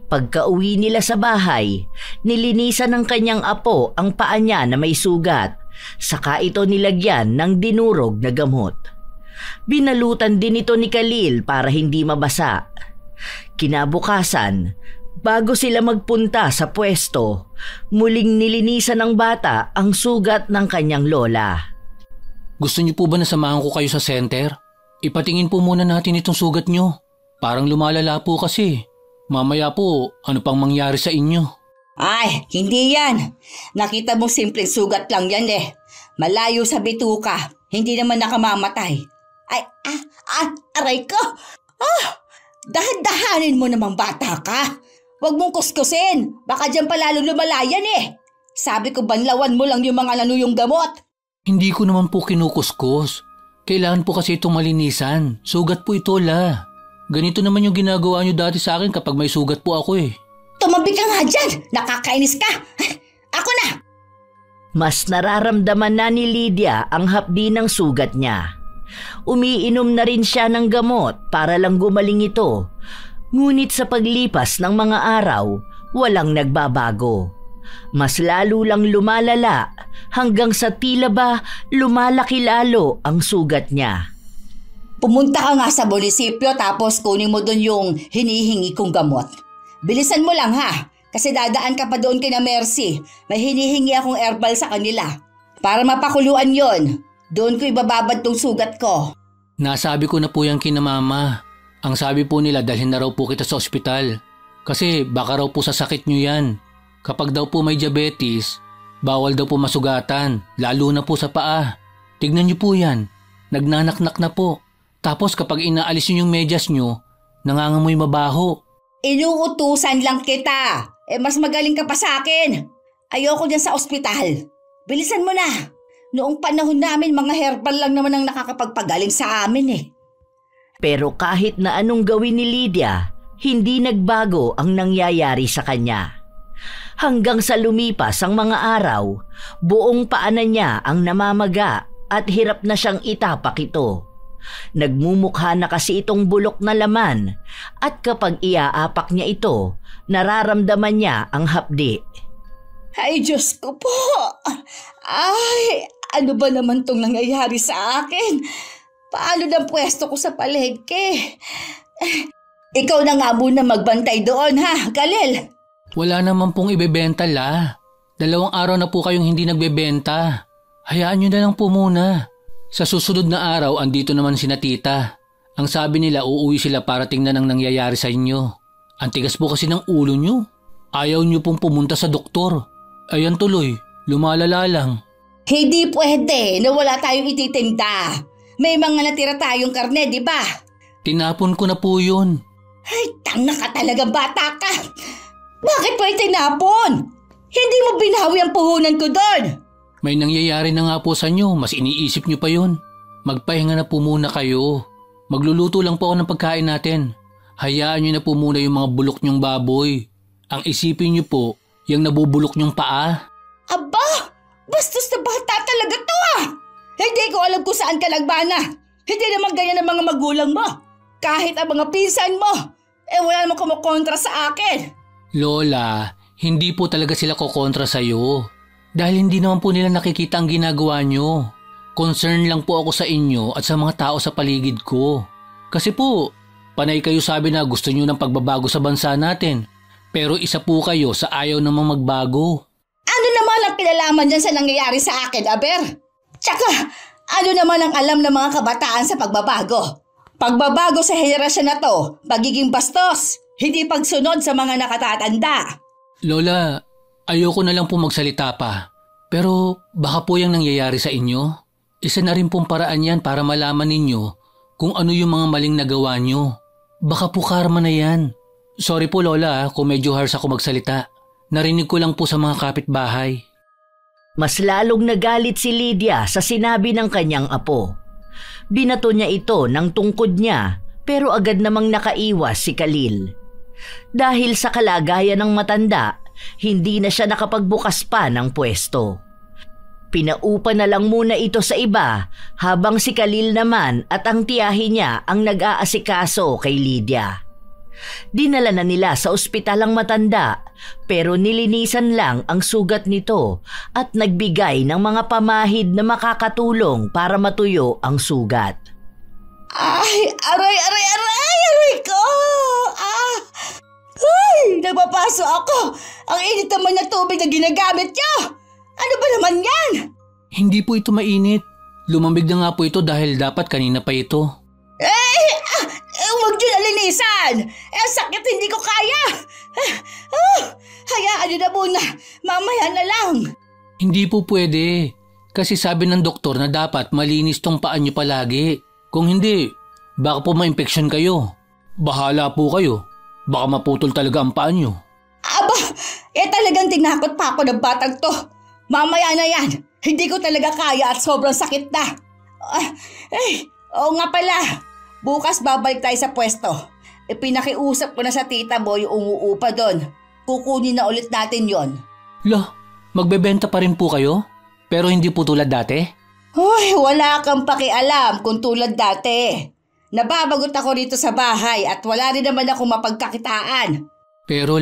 Pagka-uwi nila sa bahay, nilinisan ng kanyang apo ang paa niya na may sugat, saka ito nilagyan ng dinurog na gamot. Binalutan din ito ni Khalil para hindi mabasa. Kinabukasan, bago sila magpunta sa pwesto, muling nilinisan ng bata ang sugat ng kanyang lola. Gusto niyo po ba na samahan ko kayo sa center? Ipatingin po muna natin itong sugat niyo. Parang lumalala po kasi. Mamaya po, ano pang mangyari sa inyo? Ay, hindi yan. Nakita mo simpleng sugat lang yan eh. Malayo sa bituka. Hindi naman nakamamatay. Ay, aray ko. Dahan-dahanin mo namang bata ka. Huwag mong kuskusin. Baka dyan pa lalong lumalayan eh. Sabi ko banlawan mo lang yung mga nanuyong gamot. Hindi ko naman po kinukuskus. Kailangan po kasi itong malinisan. Sugat po ito la. Ganito naman yung ginagawa nyo dati sa akin kapag may sugat po ako eh. Tumabi ka nga dyan. Nakakainis ka. Ako na. Mas nararamdaman na ni Lydia ang hapdi ng sugat niya. Umiinom na rin siya ng gamot para lang gumaling ito. Ngunit sa paglipas ng mga araw, walang nagbabago. Mas lalo lang lumalala hanggang sa tila ba lumalaki lalo ang sugat niya. Pumunta ka nga sa munisipyo tapos kunin mo doon yung hinihingi kong gamot. Bilisan mo lang ha, kasi dadaan ka pa doon kina Mercy. May hinihingi akong herbal sa kanila. Para mapakuluan yon, doon ko ibababad tong sugat ko. Nasabi ko na po yan kina mama. Ang sabi po nila dalhin na raw po kita sa ospital. Kasi baka raw po sa sakit nyo yan. Kapag daw po may diabetes, bawal daw po masugatan, lalo na po sa paa. Tignan nyo po yan, nagnanaknak na po. Tapos kapag inaalis nyo yung medyas nyo, nangangamoy mabaho. Inuutusan lang kita. Mas magaling ka pa sa akin. Ayoko dyan sa ospital. Bilisan mo na. Noong panahon namin, mga herbal lang naman ang nakakapagpagaling sa amin eh. Pero kahit na anong gawin ni Lydia, hindi nagbago ang nangyayari sa kanya. Hanggang sa lumipas ang mga araw, buong paanan niya ang namamaga at hirap na siyang itapak ito. Nagmumukha na kasi itong bulok na laman at kapag iaapak niya ito, nararamdaman niya ang hapdi. Ay, Diyos ko po! Ay, ano ba naman tong nangyayari sa akin? Paano ng pwesto ko sa palengke? Ikaw na nga muna magbantay doon ha, Khalil. Wala naman pong ibebenta, La. 2 araw na po kayong hindi nagbebenta. Hayaan nyo na lang po muna. Sa susunod na araw, andito naman sina tita. Ang sabi nila, uuwi sila para tingnan ang nangyayari sa inyo. Ang tigas po kasi ng ulo nyo. Ayaw nyo pong pumunta sa doktor. Ayan tuloy, lumalala lang. Hindi pwede na wala tayong ititinda. May mga natira tayong karne, di ba? Tinapon ko na po yun. Ay, tanga ka talaga, bata ka. Bakit mo itinapon? Hindi mo binawi ang puhunan ko doon. May nangyayari na nga po sa inyo, mas iniisip nyo pa yun. Magpahinga na po muna kayo. Magluluto lang po ako ng pagkain natin. Hayaan nyo na po muna yung mga bulok nyong baboy. Ang isipin nyo po, yung nabubulok nyong paa. Aba, bastos na bata talaga to ah. Hindi ko alam kung saan ka nagbana. Hindi naman ganyan ang mga magulang mo. Kahit ang mga pinsan mo, wala namang kumukontra sa akin. Lola, hindi po talaga sila kokontra sa'yo. Dahil hindi naman po nila nakikita ang ginagawa nyo. Concern lang po ako sa inyo at sa mga tao sa paligid ko. Kasi po, panay kayo sabi na gusto nyo ng pagbabago sa bansa natin. Pero isa po kayo sa ayaw namang magbago. Ano naman ang pinalaman dyan sa nangyayari sa akin, Aber? Tsaka, ano naman ang alam ng mga kabataan sa pagbabago? Pagbabago sa henerasyon na to, pagiging bastos, hindi pagsunod sa mga nakatatanda. Lola, ayoko na lang po magsalita pa. Pero baka po yung nangyayari sa inyo. Isa na rin pong paraan yan para malaman ninyo kung ano yung mga maling nagawa nyo. Baka po karma na yan. Sorry po Lola kung medyo harsh ako magsalita. Narinig ko lang po sa mga kapitbahay. Mas lalong nagalit si Lydia sa sinabi ng kanyang apo. Binato niya ito ng tungkod niya pero agad namang nakaiwas si Khalil. Dahil sa kalagayan ng matanda, hindi na siya nakapagbukas pa ng pwesto. Pinaupa na lang muna ito sa iba habang si Khalil naman at ang tiyahin niya ang nag-aasikaso kay Lydia. Dinala na nila sa ospital ang matanda pero nilinisan lang ang sugat nito at nagbigay ng mga pamahid na makakatulong para matuyo ang sugat. Ay, aray ko! Ay, napapaso ako! Ang init naman na tubig na ginagamit niyo! Ano ba naman yan? Hindi po ito mainit. Lumambig na nga po ito dahil dapat kanina pa ito. Huwag nyo na linisan! Sakit, hindi ko kaya! Hayaan nyo na muna, mamaya na lang. Hindi po pwede. Kasi sabi ng doktor na dapat malinis tong paan nyo palagi. Kung hindi, baka po ma-infeksyon kayo. Bahala po kayo. Baka maputol talaga ang paan nyo. Aba, talagang tinakot pa ako ng batang to. Mamaya na yan. Hindi ko talaga kaya at sobrang sakit na. Oo nga pala. Bukas babalik tayo sa pwesto. Pinakiusap ko na sa tita mo yung umuupa doon. Kukunin na ulit natin yon. Lah, magbebenta pa rin po kayo? Pero hindi po tulad dati? Uy, wala kang pakialam kung tulad dati. Nababagot ako rito sa bahay at wala rin naman akong mapagkakitaan. Pero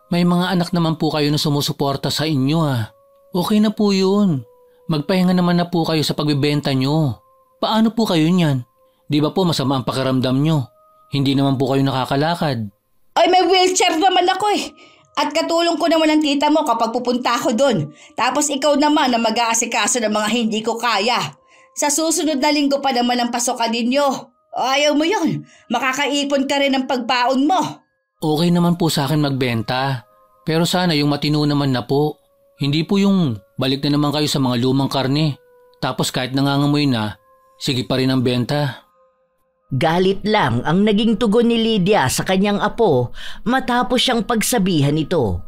may mga anak naman po kayo na sumusuporta sa inyo ah. Okay na po yun. Magpahinga naman na po kayo sa pagbibenta nyo. Paano po kayo niyan? Di ba po masama ang pakiramdam nyo? Hindi naman po kayo nakakalakad. Ay, may wheelchair naman ako eh. At katulong ko naman ang tita mo kapag pupunta ako doon. Tapos ikaw naman na mag-aasikaso ng mga hindi ko kaya. Sa susunod na linggo pa naman ang pasokan ninyo. Ayaw mo yun. Makakaipon ka rin ng pagbaon mo. Okay naman po sa akin magbenta. Pero sana yung matino naman na po. Hindi po yung balik na naman kayo sa mga lumang karne. Tapos kahit nangangamoy na, sige pa rin ang benta. Galit lang ang naging tugon ni Lydia sa kanyang apo matapos siyang pagsabihan ito.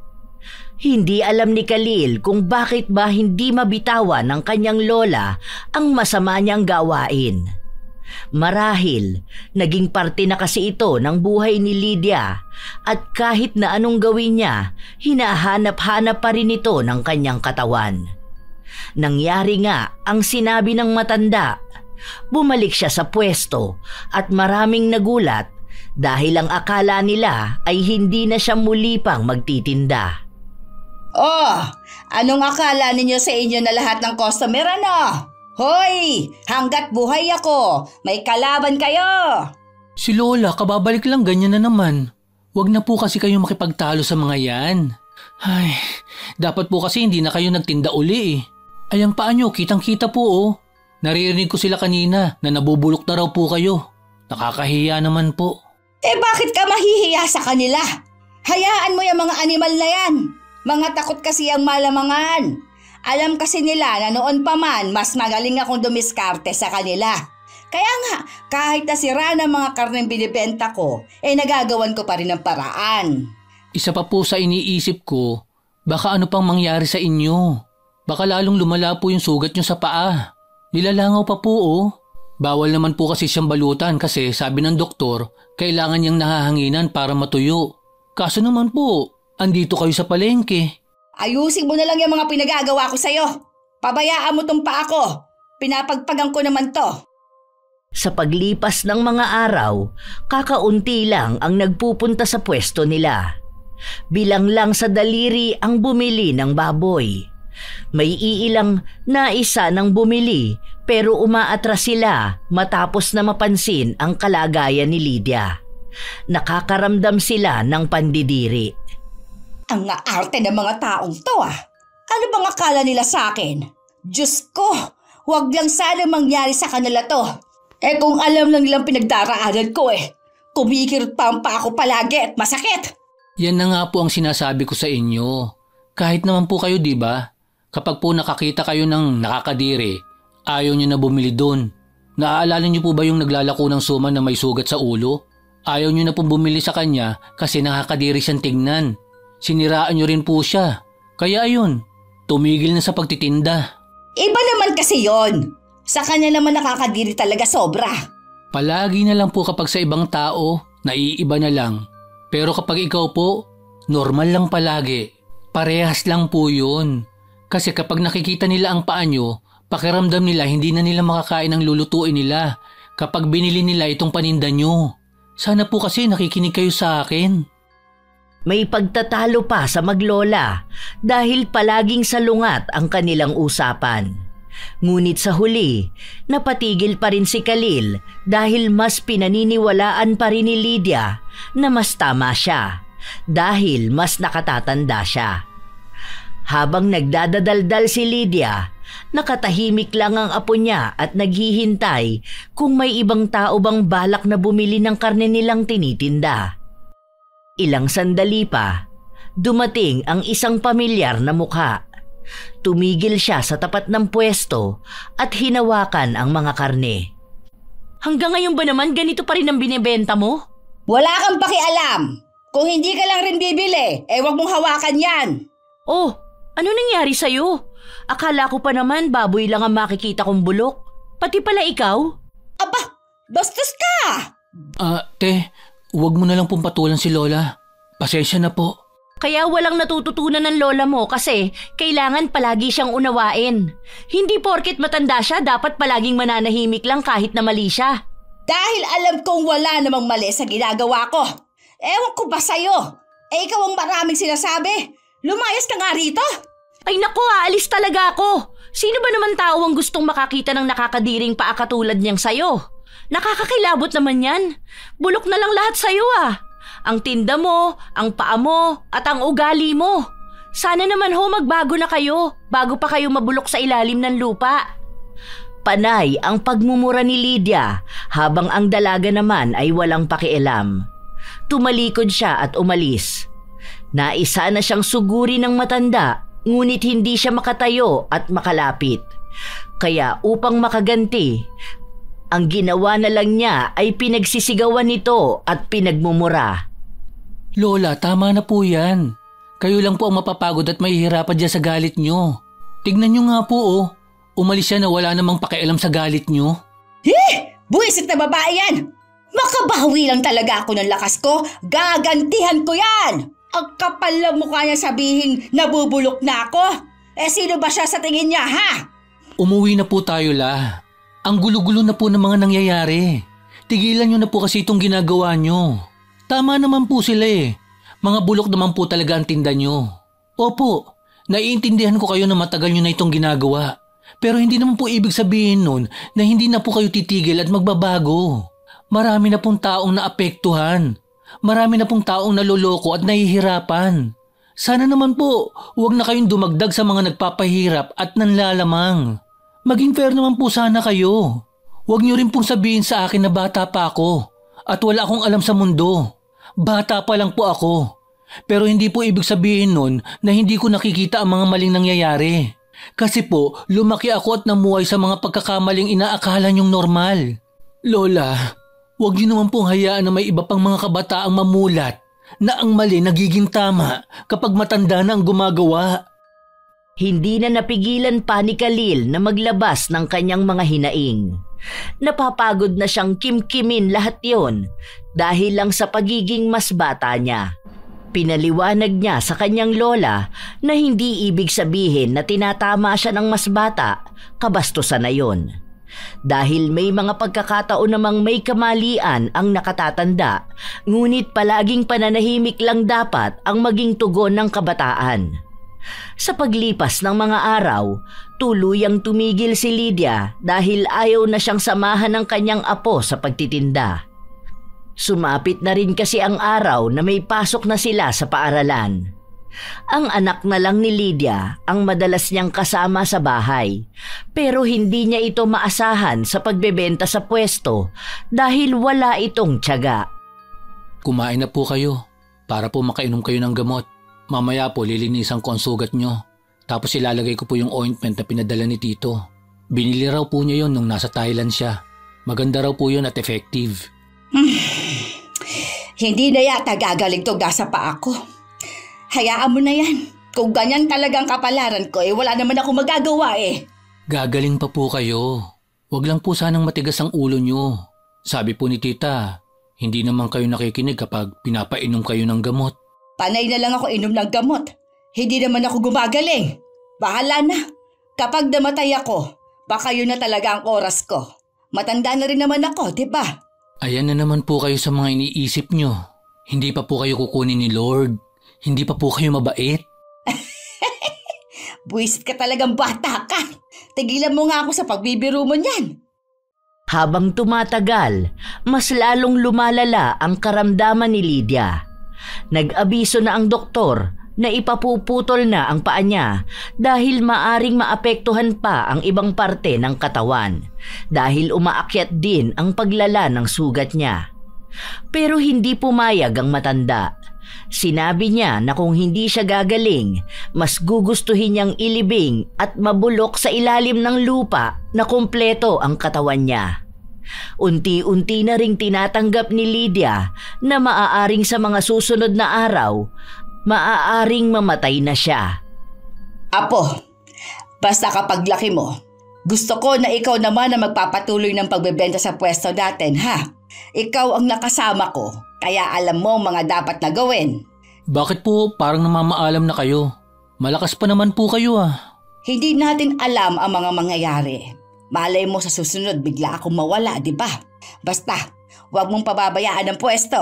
Hindi alam ni Khalil kung bakit ba hindi mabitawan ng kanyang lola ang masama niyang gawain. Marahil, naging parte na kasi ito ng buhay ni Lydia at kahit na anong gawin niya, hinahanap-hanap pa rin ito ng kanyang katawan. Nangyari nga ang sinabi ng matanda. Bumalik siya sa pwesto at maraming nagulat dahil ang akala nila ay hindi na siya muli pang magtitinda. Oh, anong akala ninyo sa inyo na lahat ng customer ano? Hoy, hanggat buhay ako, may kalaban kayo. Si Lola, kababalik lang, ganyan na naman. Huwag na po kasi kayo makipagtalo sa mga yan. Ay, dapat po kasi hindi na kayo nagtinda uli eh. Ay, ang paa nyo, kitang-kita po oh. Naririnig ko sila kanina na nabubulok na raw po kayo. Nakakahiya naman po. Bakit ka mahihiya sa kanila? Hayaan mo yung mga animal na yan. Mga takot kasi ang malamangan. Alam kasi nila na noon pa man, mas magaling akong dumiskarte sa kanila. Kaya nga, kahit nasira ng mga karneng binibenta ko, nagagawan ko pa rin ng paraan. Isa pa po sa iniisip ko, baka ano pang mangyari sa inyo. Baka lalong lumala po yung sugat nyo sa paa. Nilalangaw pa po oh. Bawal naman po kasi siyang balutan kasi sabi ng doktor, kailangan niyang nahahanginan para matuyo. Kaso naman po, andito kayo sa palengke. Ayusin mo na lang yung mga pinagagawa ko sa'yo. Pabayaan mo tong paa ko. Pinapagpagan ko naman to. Sa paglipas ng mga araw, kakaunti lang ang nagpupunta sa pwesto nila. Bilang lang sa daliri ang bumili ng baboy. May iilang na isa ng bumili pero umaatras sila matapos na mapansin ang kalagayan ni Lydia. Nakakaramdam sila ng pandidiri. Ang arte ng mga taong to ah. Ano bang akala nila sa akin? Diyos ko, huwag lang sana mangyari sa kanila to. Kung alam lang nilang pinagdaraanan ko kumikirot pa ang paa ko palagi at masakit. Yan na nga po ang sinasabi ko sa inyo. Kahit naman po kayo, di ba? Kapag po nakakita kayo ng nakakadiri, ayaw nyo na bumili doon. Naaalala nyo po ba yung naglalako ng suman na may sugat sa ulo? Ayaw nyo na pong bumili sa kanya kasi nakakadiri siyang tingnan. Siniraan nyo rin po siya. Kaya ayun, tumigil na sa pagtitinda. Iba naman kasi yon. Sa kanya naman nakakadiri talaga sobra. Palagi na lang po kapag sa ibang tao, naiiba na lang. Pero kapag ikaw po, normal lang palagi. Parehas lang po yun. Kasi kapag nakikita nila ang paa nyo, pakiramdam nila hindi na nila makakain ang lulutuin nila kapag binili nila itong paninda nyo. Sana po kasi nakikinig kayo sa akin. May pagtatalo pa sa maglola dahil palaging salungat ang kanilang usapan. Ngunit sa huli, napatigil pa rin si Khalil dahil mas pinaniniwalaan pa rin ni Lydia na mas tama siya dahil mas nakatatanda siya. Habang nagdadadaldal si Lydia, nakatahimik lang ang apo niya at naghihintay kung may ibang tao bang balak na bumili ng karne nilang tinitinda. Ilang sandali pa, dumating ang isang pamilyar na mukha. Tumigil siya sa tapat ng pwesto at hinawakan ang mga karne. Hanggang ngayon ba naman ganito pa rin ang binibenta mo? Wala kang pakialam. Kung hindi ka lang rin bibili, wag mong hawakan yan. Oh, ano nangyari sa'yo? Akala ko pa naman baboy lang ang makikita kong bulok. Pati pala ikaw? Aba, bastos ka! Te, huwag mo na lang pong patulan si Lola. Pasensya na po. Kaya walang natututunan ng lola mo kasi kailangan palagi siyang unawain. Hindi porket matanda siya, dapat palaging mananahimik lang kahit na mali siya. Dahil alam kong wala namang mali sa ginagawa ko. Ewan ko ba sa'yo? Ikaw ang maraming sinasabi. Lumayas ka nga rito. Ay naku, aalis talaga ako. Sino ba naman tao ang gustong makakita ng nakakadiring paa katulad niyang sayo? Nakakakilabot naman yan. Bulok na lang lahat sayo ah. Ang tinda mo, ang paa mo, at ang ugali mo. Sana naman magbago na kayo bago pa kayo mabulok sa ilalim ng lupa. Panay ang pagmumura ni Lydia habang ang dalaga naman ay walang pakialam. Tumalikod siya at umalis. Naisa na siyang suguri ng matanda ngunit hindi siya makatayo at makalapit. Kaya upang makaganti, ang ginawa na lang niya ay pinagsisigawan nito at pinagmumura. Lola, tama na po yan. Kayo lang po ang mapapagod at mahihirapan dyan sa galit nyo. Tignan nyo nga po umalis siya na wala namang pakialam sa galit nyo. Buwisit na babae yan! Makabawi lang talaga ako ng lakas ko. Gagantihan ko yan! Ang kapal ng mukha niya sabihin nabubulok na ako. Sino ba siya sa tingin niya, ha? Umuwi na po tayo, La. Ang gulo-gulo na po ng mga nangyayari. Tigilan nyo na po kasi itong ginagawa nyo. Tama naman po sila Mga bulok naman po talaga ang tinda nyo. Opo, naiintindihan ko kayo na matagal nyo na itong ginagawa. Pero hindi naman po ibig sabihin nun na hindi na po kayo titigil at magbabago. Marami na pong taong naapektuhan. Marami na pong taong naloloko at nahihirapan. Sana naman po, huwag na kayong dumagdag sa mga nagpapahirap at nanlalamang. Maging fair naman po sana kayo. Huwag niyo rin pong sabihin sa akin na bata pa ako at wala akong alam sa mundo. Bata pa lang po ako. Pero hindi po ibig sabihin nun na hindi ko nakikita ang mga maling nangyayari. Kasi po, lumaki ako at namuhay sa mga pagkakamaling inaakala niyong normal. Lola, huwag niyo naman pong hayaan na may iba pang mga kabataang mamulat na ang mali nagiging tama kapag matanda na ang gumagawa. Hindi na napigilan pa ni Khalil na maglabas ng kanyang mga hinaing. Napapagod na siyang kimkimin lahat yon dahil lang sa pagiging mas bata niya. Pinaliwanag niya sa kanyang lola na hindi ibig sabihin na tinatama siya ng mas bata, kabastusan na yon. Dahil may mga pagkakataon namang may kamalian ang nakatatanda, ngunit palaging pananahimik lang dapat ang maging tugon ng kabataan. Sa paglipas ng mga araw, tuluyang tumigil si Lydia dahil ayaw na siyang samahan ng kanyang apo sa pagtitinda. Sumapit na rin kasi ang araw na may pasok na sila sa paaralan. Ang anak na lang ni Lydia ang madalas niyang kasama sa bahay, pero hindi niya ito maasahan sa pagbebenta sa pwesto dahil wala itong tiyaga. Kumain na po kayo para po makainom kayo ng gamot. Mamaya po lilinisan ko ang sugat nyo. Tapos ilalagay ko po yung ointment na pinadala ni Tito. Binili raw po niya yon nung nasa Thailand siya. Maganda raw po yun at effective. Hindi na yata gagaling to gasa pa ako. Hayaan mo na yan. Kung ganyan talagang kapalaran ko, wala naman ako magagawa eh. Gagaling pa po kayo. Huwag lang po sanang matigas ang ulo nyo. Sabi po ni Tita, hindi naman kayo nakikinig kapag pinapainom kayo ng gamot. Panay na lang ako inom ng gamot. Hindi naman ako gumagaling. Bahala na. Kapag namatay ako, baka yun na talaga ang oras ko. Matanda na rin naman ako, di ba? Ayan na naman po kayo sa mga iniisip nyo. Hindi pa po kayo kukunin ni Lord. Hindi pa po kayo mabait. Buwisit ka talagang bata ka. Tigilan mo nga ako sa pagbibiro mo niyan. Habang tumatagal, mas lalong lumalala ang karamdaman ni Lydia. Nag-abiso na ang doktor na ipapuputol na ang paa niya dahil maaring maapektuhan pa ang ibang parte ng katawan dahil umaakyat din ang paglala ng sugat niya. Pero hindi pumayag ang matanda. Sinabi niya na kung hindi siya gagaling, mas gugustuhin niyang ilibing at mabulok sa ilalim ng lupa na kumpleto ang katawan niya. Unti-unti na ring tinatanggap ni Lydia na maaaring sa mga susunod na araw, maaaring mamatay na siya. Apo, basta kapag laki mo, gusto ko na ikaw naman na magpapatuloy ng pagbebenta sa pwesto natin, ha? Ikaw ang nakasama ko, kaya alam mo mga dapat na gawin. Bakit po parang namamaalam na kayo? Malakas pa naman po kayo ah. Hindi natin alam ang mga mangyayari. Malay mo sa susunod bigla akong mawala, di ba? Basta, huwag mong pababayaan ang pwesto.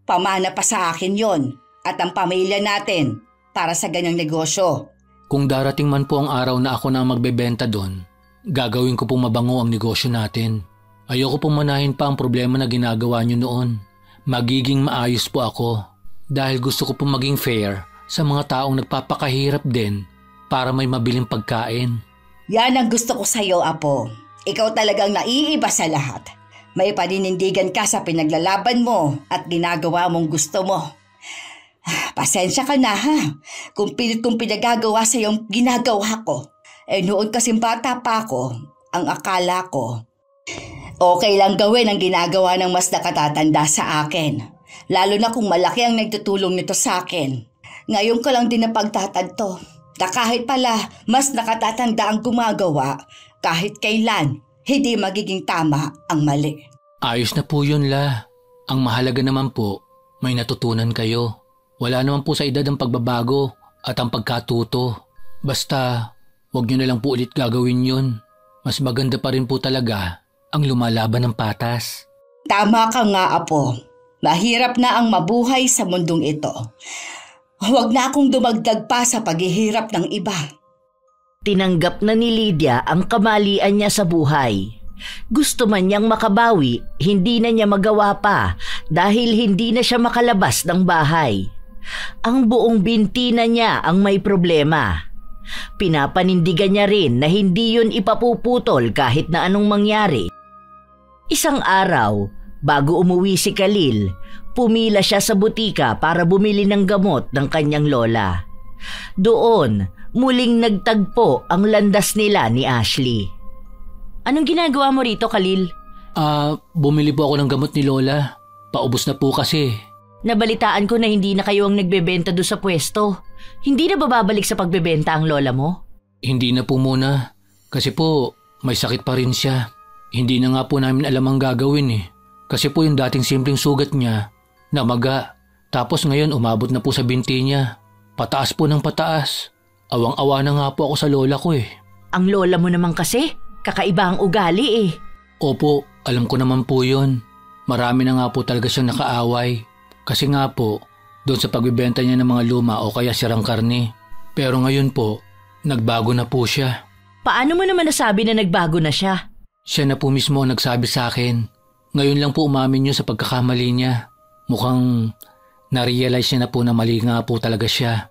Pamana pa sa akin yon at ang pamilya natin para sa ganyang negosyo. Kung darating man po ang araw na ako na magbebenta doon, gagawin ko pong mabango ang negosyo natin. Ayoko pong manahin pa ang problema na ginagawa niyo noon. Magiging maayos po ako dahil gusto ko pong maging fair sa mga taong nagpapakahirap din para may mabiling pagkain. Yan ang gusto ko sa'yo, Apo. Ikaw talagang naiiba sa lahat. May paninindigan ka sa pinaglalaban mo at ginagawa mong gusto mo. Pasensya ka na ha, kung pilit kong pinagagawa sa iyong ginagawa ko. Noon kasing bata pa ako, ang akala ko, okay lang gawin ang ginagawa ng mas nakatatanda sa akin. Lalo na kung malaki ang nagtutulong nito sa akin. Ngayon ko lang din napagtatanto na kahit pala mas nakatatanda ang gumagawa, kahit kailan, hindi magiging tama ang mali. Ayos na po yun, La. Ang mahalaga naman po, may natutunan kayo. Wala naman po sa edad ang pagbabago at ang pagkatuto. Basta, huwag nyo na lang po ulit gagawin yun. Mas maganda pa rin po talaga ang lumalaban ng patas. Tama ka nga, Apo. Mahirap na ang mabuhay sa mundong ito. Huwag na akong dumagdag pa sa paghihirap ng iba. Tinanggap na ni Lydia ang kamalian niya sa buhay. Gusto man niyang makabawi, hindi na niya magawa pa dahil hindi na siya makalabas ng bahay. Ang buong binti na niya ang may problema. Pinapanindigan niya rin na hindi yun ipapuputol kahit na anong mangyari. Isang araw, bago umuwi si Khalil, pumila siya sa butika para bumili ng gamot ng kanyang lola. Doon, muling nagtagpo ang landas nila ni Ashley. Anong ginagawa mo rito, Khalil? Bumili po ako ng gamot ni Lola. Paubos na po kasi. Nabalitaan ko na hindi na kayo ang nagbebenta doon sa pwesto. Hindi na bababalik sa pagbebenta ang lola mo? Hindi na po muna. Kasi po, may sakit pa rin siya. Hindi na nga po namin alam ang gagawin eh. Kasi po yung dating simpleng sugat niya, namaga. Tapos ngayon umabot na po sa binti niya. Pataas po ng pataas. Awang-awa na nga po ako sa lola ko eh. Ang lola mo naman kasi, kakaiba ang ugali eh. Opo, alam ko naman po yun. Marami na nga po talaga siyang nakaaway. Kasi nga po, doon sa pagbibenta niya ng mga luma o kaya sirang karne. Pero ngayon po, nagbago na po siya. Paano mo naman nasabi na nagbago na siya? Siya na po mismo ang nagsabi sa akin. Ngayon lang po umamin niyo sa pagkakamali niya. Mukhang na-realize niya na po na mali nga po talaga siya.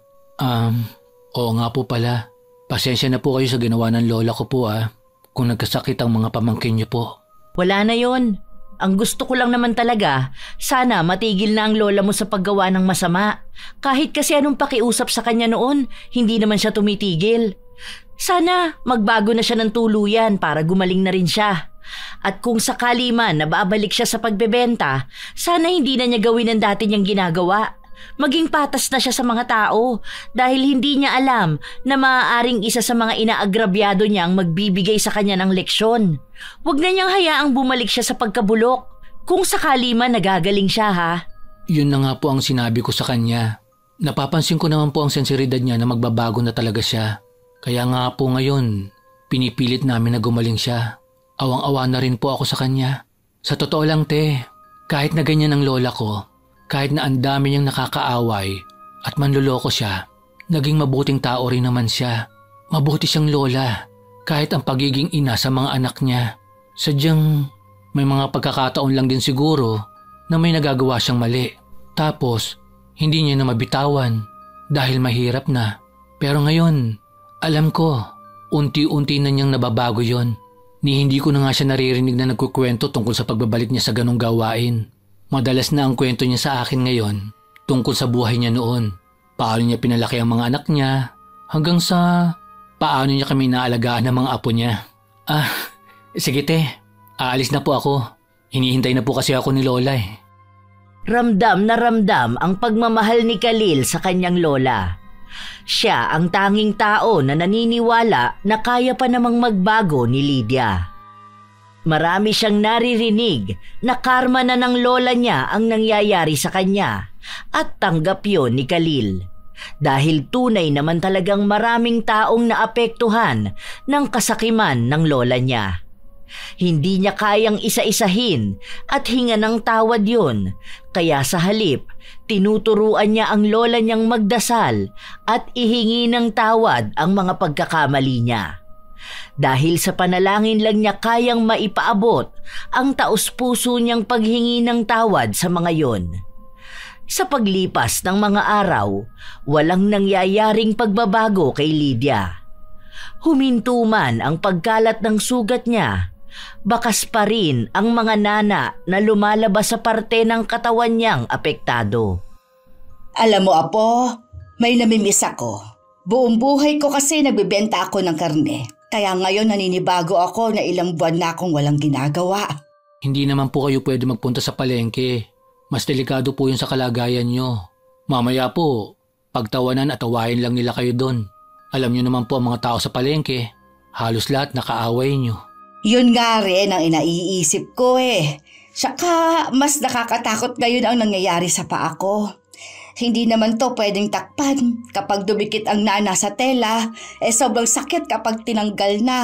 Oo nga po pala. Pasensya na po kayo sa ginawa ng lola ko po kung nagkasakit ang mga pamangkin niyo po. Wala na yon. Ang gusto ko lang naman talaga, sana matigil na ang lola mo sa paggawa ng masama. Kahit kasi anong pakiusap sa kanya noon, hindi naman siya tumitigil. Sana magbago na siya ng tuluyan para gumaling na rin siya. At kung sakali man na babalik siya sa pagbebenta, sana hindi na niya gawin ang dati niyang ginagawa. Maging patas na siya sa mga tao dahil hindi niya alam na maaaring isa sa mga inaagrabyado niyang magbibigay sa kanya ng leksyon. Huwag na niyang hayaang bumalik siya sa pagkabulok. Kung sakali man nagagaling siya Yun na nga po ang sinabi ko sa kanya. Napapansin ko naman po ang sensibilidad niya na magbabago na talaga siya. Kaya nga po ngayon, pinipilit namin na gumaling siya. Awang-awa na rin po ako sa kanya. Sa totoo lang kahit na ganyan ang lola ko, kahit na ang dami niyang nakakaaway at manloloko siya, naging mabuting tao rin naman siya. Mabuti siyang lola, kahit ang pagiging ina sa mga anak niya. Sadyang may mga pagkakataon lang din siguro na may nagagawa siyang mali. Tapos, hindi niya na mabitawan dahil mahirap na. Pero ngayon, alam ko, unti-unti na niyang nababago yon. Ni hindi ko na nga siya naririnig na nagkukwento tungkol sa pagbabalik niya sa ganong gawain. Madalas na ang kwento niya sa akin ngayon tungkol sa buhay niya noon. Paano niya pinalaki ang mga anak niya hanggang sa paano niya kami naalagaan ng mga apo niya. Sige aalis na po ako. Hinihintay na po kasi ako ni Lola eh. Ramdam na ramdam ang pagmamahal ni Khalil sa kanyang lola. Siya ang tanging tao na naniniwala na kaya pa namang magbago ni Lydia. Marami siyang naririnig na karma na ng lola niya ang nangyayari sa kanya at tanggap yon ni Khalil. Dahil tunay naman talagang maraming taong naapektuhan ng kasakiman ng lola niya. Hindi niya kayang isa-isahin at hinga ng tawad yon, kaya sa halip, tinuturuan niya ang lola niyang magdasal at ihingi ng tawad ang mga pagkakamali niya. Dahil sa panalangin lang niya kayang maipaabot ang taos-puso niyang paghingi ng tawad sa mga yon. Sa paglipas ng mga araw, walang nangyayaring pagbabago kay Lydia. Huminto man ang pagkalat ng sugat niya, bakas pa rin ang mga nana na lumalabas sa parte ng katawan niyang apektado. Alam mo, Apo, may namimiss ako. Buong buhay ko kasi nagbibenta ako ng karne. Kaya ngayon naninibago ako na ilang buwan na akong walang ginagawa. Hindi naman po kayo pwede magpunta sa palengke. Mas delikado po yun sa kalagayan nyo. Mamaya po, pagtawanan at awayin lang nila kayo doon. Alam nyo naman po ang mga tao sa palengke. Halos lahat nakaaway nyo. Yun nga rin ang inaiisip ko eh. Saka mas nakakatakot ngayon ang nangyayari sa paa ko. Hindi naman to pwedeng takpan. Kapag dumikit ang nana sa tela, sobrang sakit kapag tinanggal na.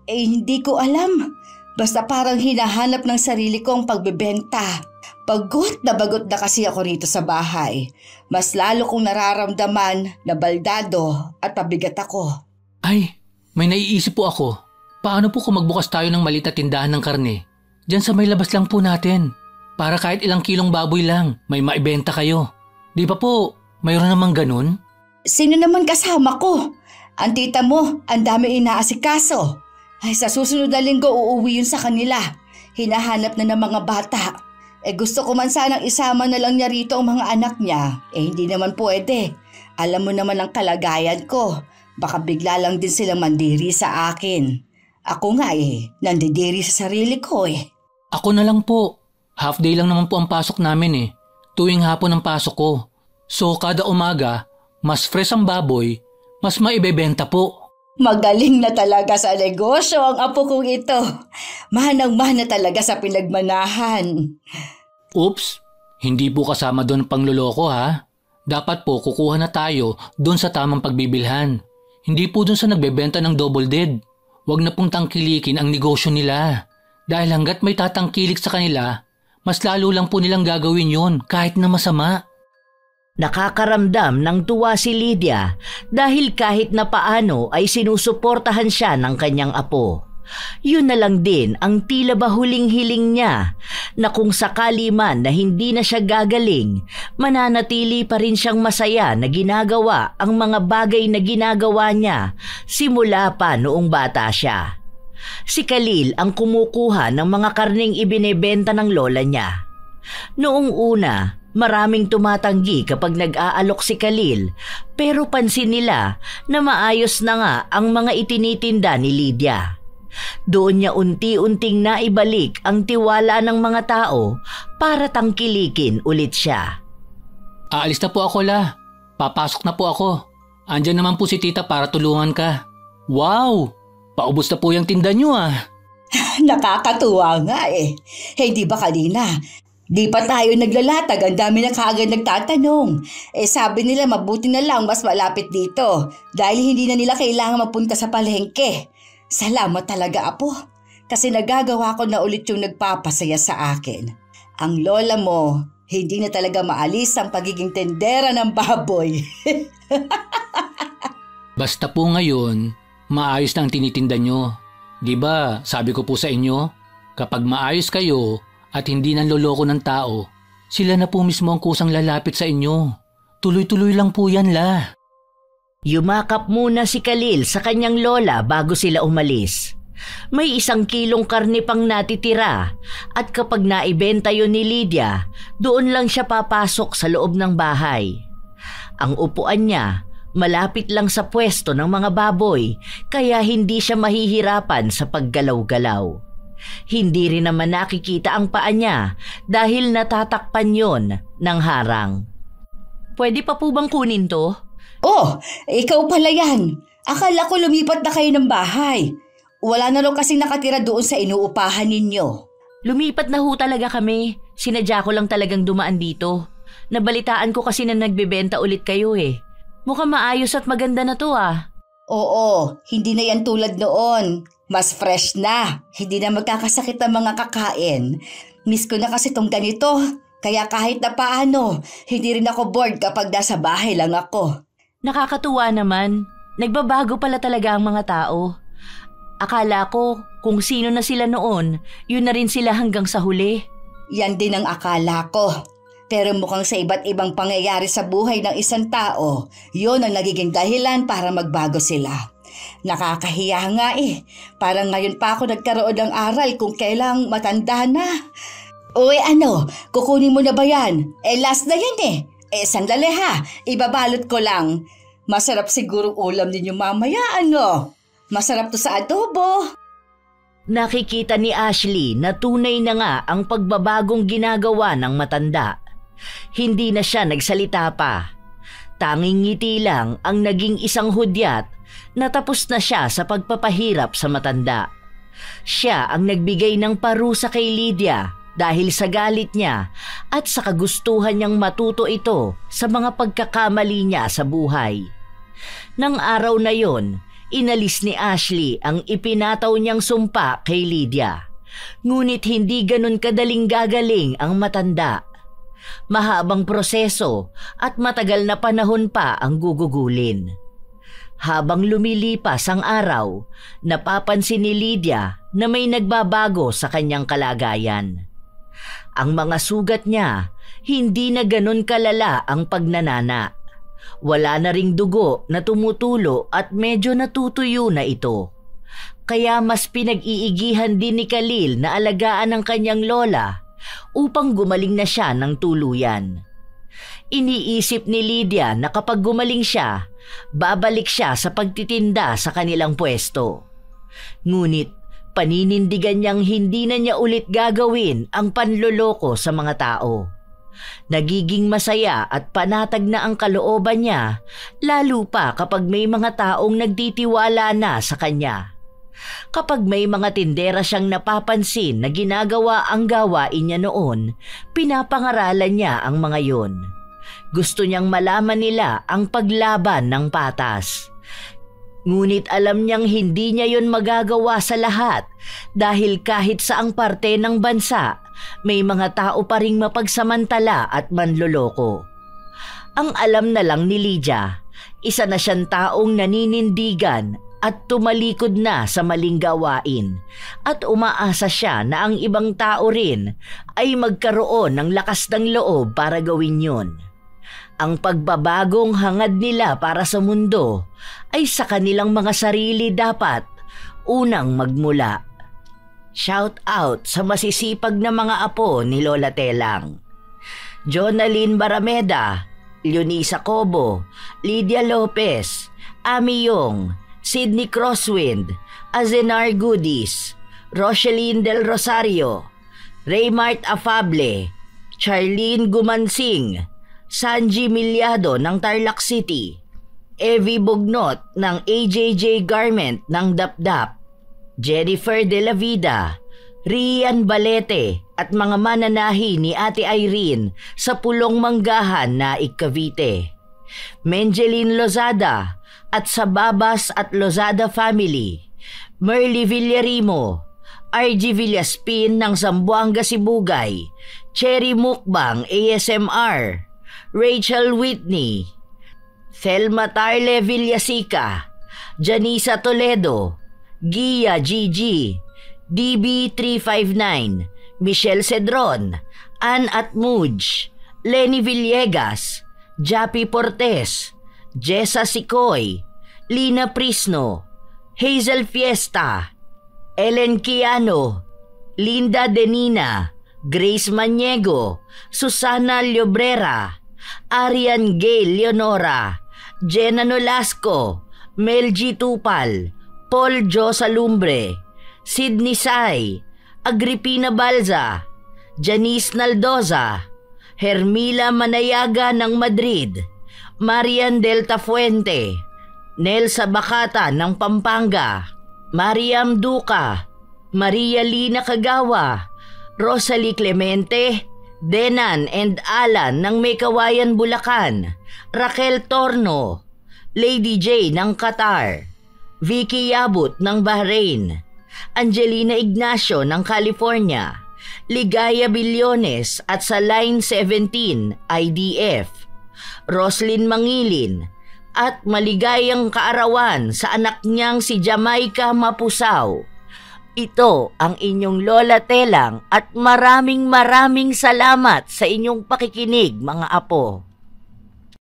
Hindi ko alam. Basta parang hinahanap ng sarili ko ang pagbebenta. Bagot na kasi ako rito sa bahay. Mas lalo kong nararamdaman na baldado at pabigat ako. Ay, may naiisip po ako. Paano po kung magbukas tayo ng maliit na tindahan ng karne? Diyan sa may labas lang po natin. Para kahit ilang kilong baboy lang, may maibenta kayo. Di ba po, mayroon namang ganun? Sino naman kasama ko? Ang tita mo, ang dami inaasikaso. Ay, sa susunod na linggo uuwi yun sa kanila. Hinahanap na ng mga bata. Gusto ko man sanang isama na lang niya rito ang mga anak niya. Hindi naman pwede. Alam mo naman ang kalagayan ko. Baka bigla lang din silang mandiri sa akin. Ako nga nandidiri sa sarili ko Ako na lang po. Half day lang naman po ang pasok namin Tuwing hapon ang pasok ko. So kada umaga, mas fresh ang baboy, mas maibebenta po. Magaling na talaga sa negosyo ang apo kong ito. Manang-mana talaga sa pinagmanahan. Oops, hindi po kasama doon ang pangloloko ha. Dapat po kukuha na tayo doon sa tamang pagbibilhan. Hindi po doon sa nagbebenta ng double dead. Huwag na pong tangkilikin ang negosyo nila. Dahil hanggat may tatangkilik sa kanila, mas lalo lang po nilang gagawin yon kahit na masama. Nakakaramdam ng tuwa si Lydia dahil kahit na paano ay sinusuportahan siya ng kanyang apo. Yun na lang din ang tila ba huling-hiling niya na kung sakali man na hindi na siya gagaling, mananatili pa rin siyang masaya na ginagawa ang mga bagay na ginagawa niya simula pa noong bata siya. Si Khalil ang kumukuha ng mga karneng ibinebenta ng lola niya. Noong una, maraming tumatanggi kapag nag-aalok si Khalil pero pansin nila na maayos na nga ang mga itinitinda ni Lydia. Doon niya unti-unting naibalik ang tiwala ng mga tao para tangkilikin ulit siya. Aalis na po ako La. Papasok na po ako. Andyan naman po si tita para tulungan ka. Wow! Paubos na po yung tinda nyo Nakakatuwa nga Hindi ba kanina? Di pa tayo naglalatag, ang dami na kaagad nagtatanong. Sabi nila mabuti na lang mas malapit dito dahil hindi na nila kailangan mapunta sa palengke. Salamat talaga apo, kasi nagagawa ko na ulit yung nagpapasaya sa akin. Ang lola mo, hindi na talaga maalis ang pagiging tendera ng baboy. Basta po ngayon, maayos na ang tinitinda nyo. Diba, sabi ko po sa inyo, kapag maayos kayo at hindi nanloloko ng tao, sila na po mismo ang kusang lalapit sa inyo. Tuloy-tuloy lang po yan La. Yumakap muna si Khalil sa kanyang lola bago sila umalis. May 1 kilong karne pang natitira at kapag naibenta yun ni Lydia, doon lang siya papasok sa loob ng bahay. Ang upuan niya, malapit lang sa pwesto ng mga baboy kaya hindi siya mahihirapan sa paggalaw-galaw. Hindi rin naman nakikita ang paa niya dahil natatakpan yon ng harang. Pwede pa po bang kunin to? Oh, ikaw pala yan. Akala ko lumipat na kayo ng bahay. Wala na raw kasing nakatira doon sa inuupahan ninyo. Lumipat na ho talaga kami. Sinadya ko lang talagang dumaan dito. Nabalitaan ko kasi na nagbebenta ulit kayo Mukhang maayos at maganda na to Oo, hindi na yan tulad noon. Mas fresh na. Hindi na magkakasakit ang mga kakain. Miss ko na kasi tong ganito. Kaya kahit na paano, hindi rin ako bored kapag nasa bahay lang ako. Nakakatuwa naman. Nagbabago pala talaga ang mga tao. Akala ko kung sino na sila noon, yun na rin sila hanggang sa huli. Yan din ang akala ko. Pero mukhang sa iba't ibang pangyayari sa buhay ng isang tao, yun ang nagiging dahilan para magbago sila. Nakakahiya nga Parang ngayon pa ako nagkaroon ng aral kung kailang matanda na. Uy, kukunin mo na ba yan? Last na yan sandali ha, ibabalot ko lang. Masarap siguro ulam ninyo mamaya, Masarap to sa adobo. Nakikita ni Ashley na tunay na nga ang pagbabagong ginagawa ng matanda. Hindi na siya nagsalita pa. Tanging ngiti lang ang naging isang hudyat na tapos na siya sa pagpapahirap sa matanda. Siya ang nagbigay ng parusa kay Lydia dahil sa galit niya at sa kagustuhan niyang matuto ito sa mga pagkakamali niya sa buhay. Nang araw na yon, inalis ni Ashley ang ipinataw niyang sumpa kay Lydia. Ngunit hindi ganun kadaling gagaling ang matanda. Mahabang proseso at matagal na panahon pa ang gugugulin. Habang lumilipas ang araw, napapansin ni Lydia na may nagbabago sa kanyang kalagayan. Ang mga sugat niya, hindi na ganun kalala ang pagnanana. Wala na ring dugo na tumutulo at medyo natutuyo na ito. Kaya mas pinag-iigihan din ni Khalil na alagaan ang kanyang lola upang gumaling na siya ng tuluyan. Iniisip ni Lydia na kapag gumaling siya, babalik siya sa pagtitinda sa kanilang pwesto. Ngunit paninindigan niyang hindi na niya ulit gagawin ang panloloko sa mga tao. Nagiging masaya at panatag na ang kalooban niya, lalo pa kapag may mga taong nagtitiwala na sa kanya. Kapag may mga tindera siyang napapansin na ginagawa ang gawain niya noon, pinapangaralan niya ang mga yon. Gusto niyang malaman nila ang paglaban ng patas. Ngunit alam niyang hindi niya yon magagawa sa lahat dahil kahit saang parte ng bansa, may mga tao pa ring mapagsamantala at manloloko. Ang alam na lang ni Lydia, isa na siyang taong naninindigan at tumalikod na sa maling gawain at umaasa siya na ang ibang tao rin ay magkaroon ng lakas ng loob para gawin yon. Ang pagbabagong hangad nila para sa mundo ay sa kanilang mga sarili dapat unang magmula. Shout out sa masisipag na mga apo ni Lola Telang. Jonalyn Barameda, Leonisa Cobo, Lydia Lopez, Ami Yong, Sydney Crosswind, Azenar Goodies, Rocheline Del Rosario, Raymart Afable, Charlene Gumansing, Sanji Milyado ng Tarlac City, Evie Bugnot ng AJJ Garment ng Dapdap, Jennifer De La Vida, Rian Balete at mga mananahi ni Ate Irene sa Pulong Manggahan na Cavite, Menjeline Lozada at sa Babas at Lozada family, Merly Villarimo, RG Villaspin ng Zamboanga Sibugay, Cherry Mukbang ASMR, Rachel Whitney, Thelma Tarle Villasica, Janisa Toledo, Gia Gigi, DB359, Michelle Cedron, Ann Atmuj, Lenny Villegas, Jappy Portes, Jessa Sicoy, Lina Prisno, Hazel Fiesta, Ellen Kiano, Linda Denina, Grace Maniego, Susana Llobrera, Arian Gay Leonora, Jenna Nolasco, Mel G. Tupal, Paul Jo Salumbre, Sidney Sai, Agripina Balza, Janice Naldoza, Hermila Manayaga ng Madrid, Marian Delta Fuente, Nelsa Bacata ng Pampanga, Mariam Duca, Maria Lina Kagawa, Rosalie Clemente, Denan and Alan ng Mekawayan, Bulacan, Raquel Torno, Lady J ng Qatar, Vicky Yabut ng Bahrain, Angelina Ignacio ng California, Ligaya Billones at sa Line 17 IDF, Roslyn Mangilin at maligayang kaarawan sa anak niyang si Jamaica Mapusaw. Ito ang inyong Lola Telang at maraming salamat sa inyong pakikinig mga apo.